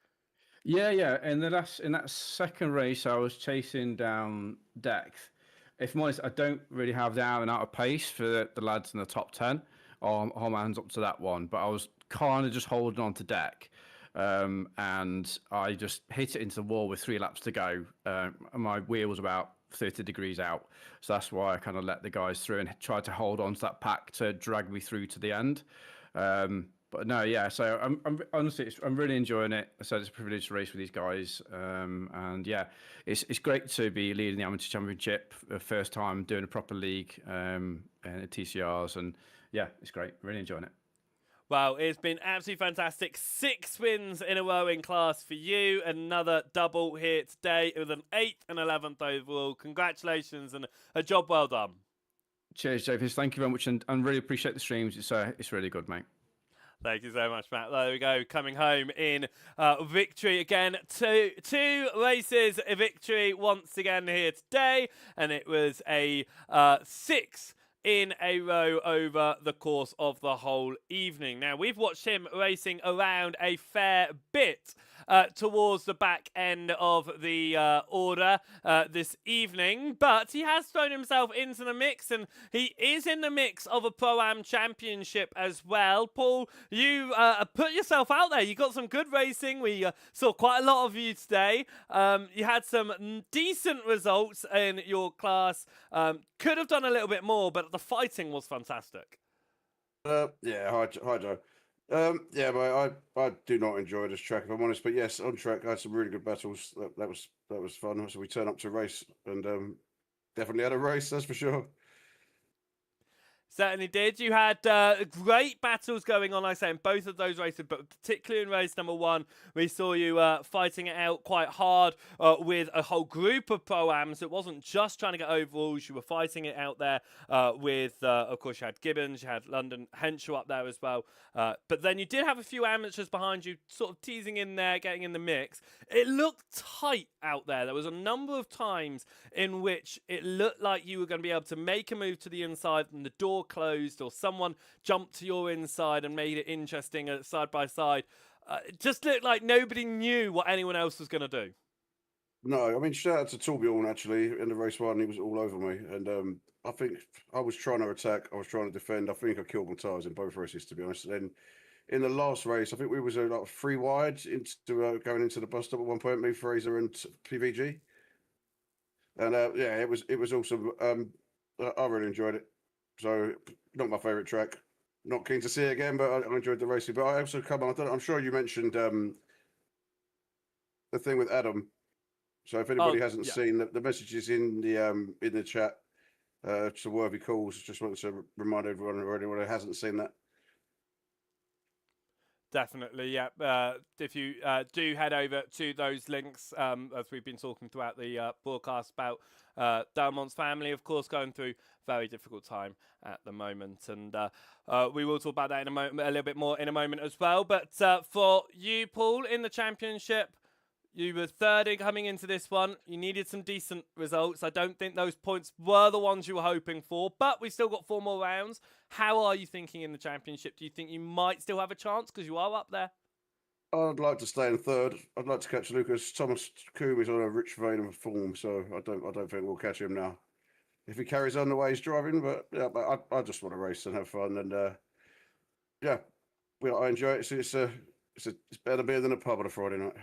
Yeah. In that second race, I was chasing down Dex. If I'm honest, I don't really have the out and out of pace for the lads in the top 10. I'll hold my hands up to that one. But I was kind of just holding on to Deck. And I just hit it into the wall with 3 laps to go. And my wheel was about 30 degrees out. So that's why I kind of let the guys through and tried to hold on to that pack to drag me through to the end. But no, yeah. So I'm honestly, I'm really enjoying it. So it's a privilege to race with these guys, and yeah, it's great to be leading the amateur championship, first time doing a proper league, and TCRs, and yeah, it's great. Really enjoying it. Well, it's been absolutely fantastic. 6 wins in a row in class for you. Another double here today with an 8th and 11th overall. Congratulations and a job well done. Cheers, Japhis. Thank you very much, and really appreciate the streams. It's really good, mate. Thank you so much, Matt. There we go, coming home in victory again. Two races, a victory once again here today, and it was a 6 in a row over the course of the whole evening. Now, we've watched him racing around a fair bit towards the back end of the order this evening, but he has thrown himself into the mix, and he is in the mix of a Pro-Am Championship as well. Paul, you put yourself out there. You got some good racing. We saw quite a lot of you today. You had some decent results in your class. Could have done a little bit more, but the fighting was fantastic. Yeah, hi Joe. Yeah, but I do not enjoy this track, if I'm honest. But yes, on track, I had some really good battles. That was fun. So we turned up to race, and definitely had a race, that's for sure. Certainly did. You had great battles going on, like I say, in both of those races, but particularly in race number 1, we saw you fighting it out quite hard with a whole group of Pro-Ams. It wasn't just trying to get overalls. You were fighting it out there with, of course, you had Gibbons, you had London Henshaw up there as well. But then you did have a few amateurs behind you, sort of teasing in there, getting in the mix. It looked tight out there. There was a number of times in which it looked like you were going to be able to make a move to the inside and the door closed, or someone jumped to your inside and made it interesting side by side. It just looked like nobody knew what anyone else was going to do. No, I mean, shout out to Torbjorn, actually, in the race 1. He was all over me. And I think I was trying to attack. I was trying to defend. I think I killed my tyres in both races, to be honest. And then in the last race, I think we was like 3 wide into going into the bus stop at one point, me, Fraser, and PVG. And yeah, it was awesome. I really enjoyed it. So, not my favourite track. Not keen to see it again, but I enjoyed the racing. But I also I'm sure you mentioned the thing with Adam. So if anybody hasn't seen the messages in the chat to Worthy Calls, just wanted to remind everyone or anyone who hasn't seen that. Definitely, yeah. If you do head over to those links, as we've been talking throughout the broadcast about Delmont's family, of course, going through very difficult time at the moment, and we will talk about that in a moment, a little bit more in a moment as well. But for you, Paul, in the championship, you were third coming into this one. You needed some decent results. I don't think those points were the ones you were hoping for, but we still got 4 more rounds. How are you thinking in the championship? Do you think you might still have a chance because you are up there? I'd like to stay in third. I'd like to catch Lucas. Thomas Coombe is on a rich vein of form, so I don't think we'll catch him now. If he carries on the way he's driving, but yeah, but I just want to race and have fun, and yeah, I enjoy it. It's better beer than a pub on a Friday night.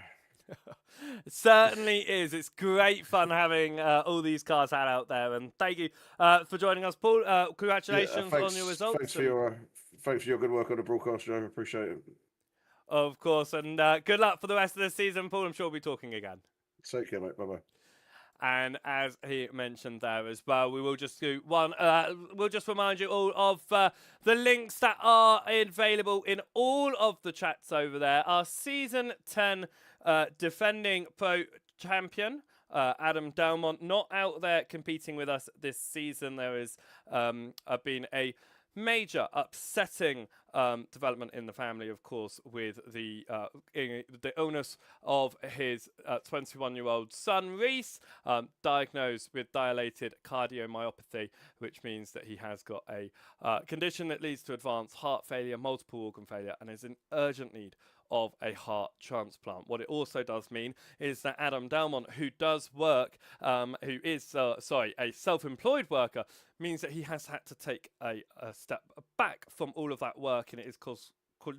It certainly is. It's great fun having all these cars out there, and thank you for joining us, Paul. Congratulations on your results. Thanks for your good work on the broadcast, Joe. Appreciate it. Of course, and good luck for the rest of the season, Paul. I'm sure we'll be talking again. Take care, mate. Bye bye. And as he mentioned there as well, we will just do one. We'll just remind you all of the links that are available in all of the chats over there. Our season 10 defending pro champion, Adam Delmont, not out there competing with us this season. There has been a major upsetting development in the family, of course, with the illness of his 21-year-old son, Reese, diagnosed with dilated cardiomyopathy, which means that he has got a condition that leads to advanced heart failure, multiple organ failure, and is in urgent need of a heart transplant. What it also does mean is that Adam Delmont, who does work, who is a self-employed worker, means that he has had to take a step back from all of that work, and it is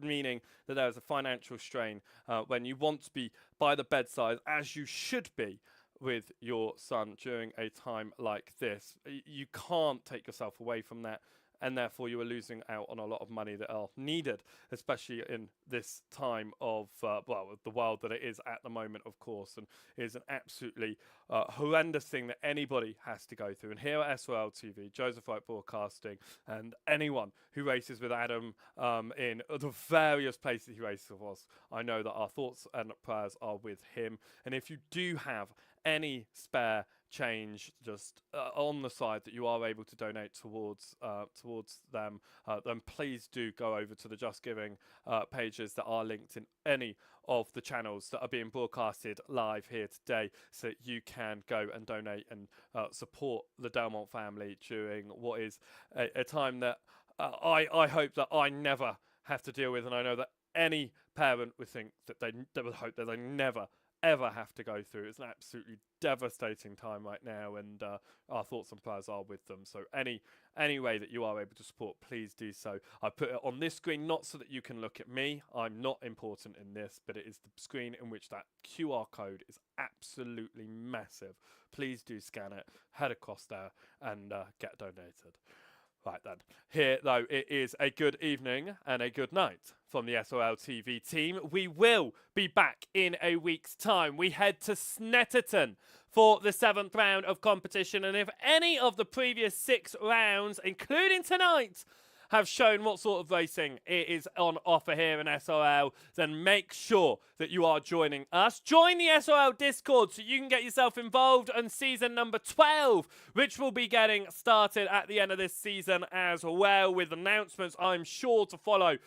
meaning that there is a financial strain when you want to be by the bedside, as you should be, with your son during a time like this. You can't take yourself away from that, and therefore you are losing out on a lot of money that are needed, especially in this time of, the world that it is at the moment, of course, and it is an absolutely horrendous thing that anybody has to go through. And here at SRL TV, Joseph Wright Broadcasting, and anyone who races with Adam in the various places he races with us, I know that our thoughts and prayers are with him. And if you do have any spare change just on the side that you are able to donate towards them, then please do go over to the Just Giving pages that are linked in any of the channels that are being broadcasted live here today, so that you can go and donate and support the Delmont family during what is a time that I hope that I never have to deal with, and I know that any parent would think that they would hope that they never ever have to go through. It's an absolutely devastating time right now, and our thoughts and prayers are with them. So any way that you are able to support, please do so. I put it on this screen not so that you can look at me. I'm not important in this, but it is the screen in which that QR code is absolutely massive. Please do scan it, head across there, and get donated. Right then, here though, it is a good evening and a good night from the SRL TV team. We will be back in a week's time. We head to Snetterton for the 7th round of competition, and if any of the previous 6 rounds, including tonight, have shown what sort of racing it is on offer here in SRL, then make sure that you are joining us. Join the SRL Discord so you can get yourself involved on season number 12, which will be getting started at the end of this season as well, with announcements I'm sure to follow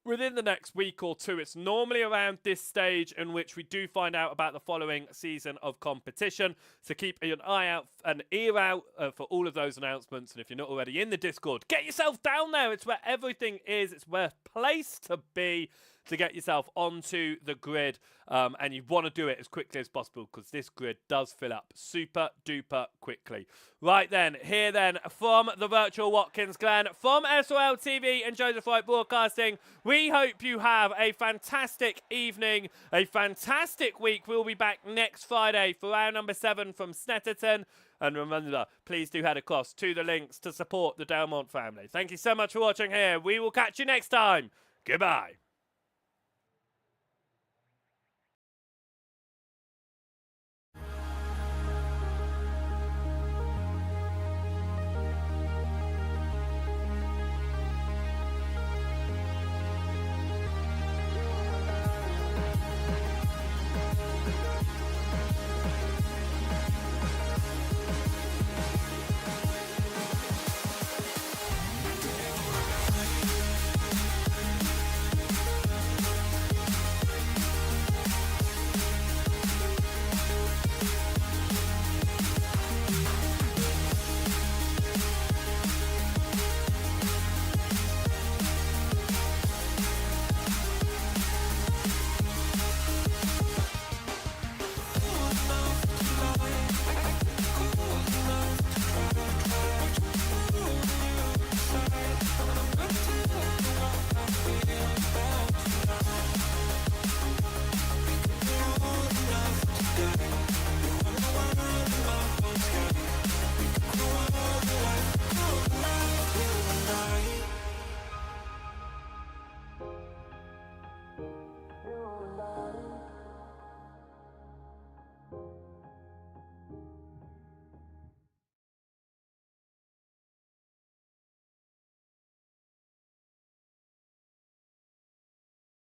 within the next week or two. It's normally around this stage in which we do find out about the following season of competition. So keep an eye out, an ear out for all of those announcements. And if you're not already in the Discord, get yourself down there. It's where everything is. It's where place to be to get yourself onto the grid. And you want to do it as quickly as possible, because this grid does fill up super duper quickly. Right then, here then from the virtual Watkins, Glen, from SRL TV and Joseph Wright Broadcasting, we hope you have a fantastic evening, a fantastic week. We'll be back next Friday for round number 7 from Snetterton. And remember, please do head across to the links to support the Delmont family. Thank you so much for watching here. We will catch you next time. Goodbye.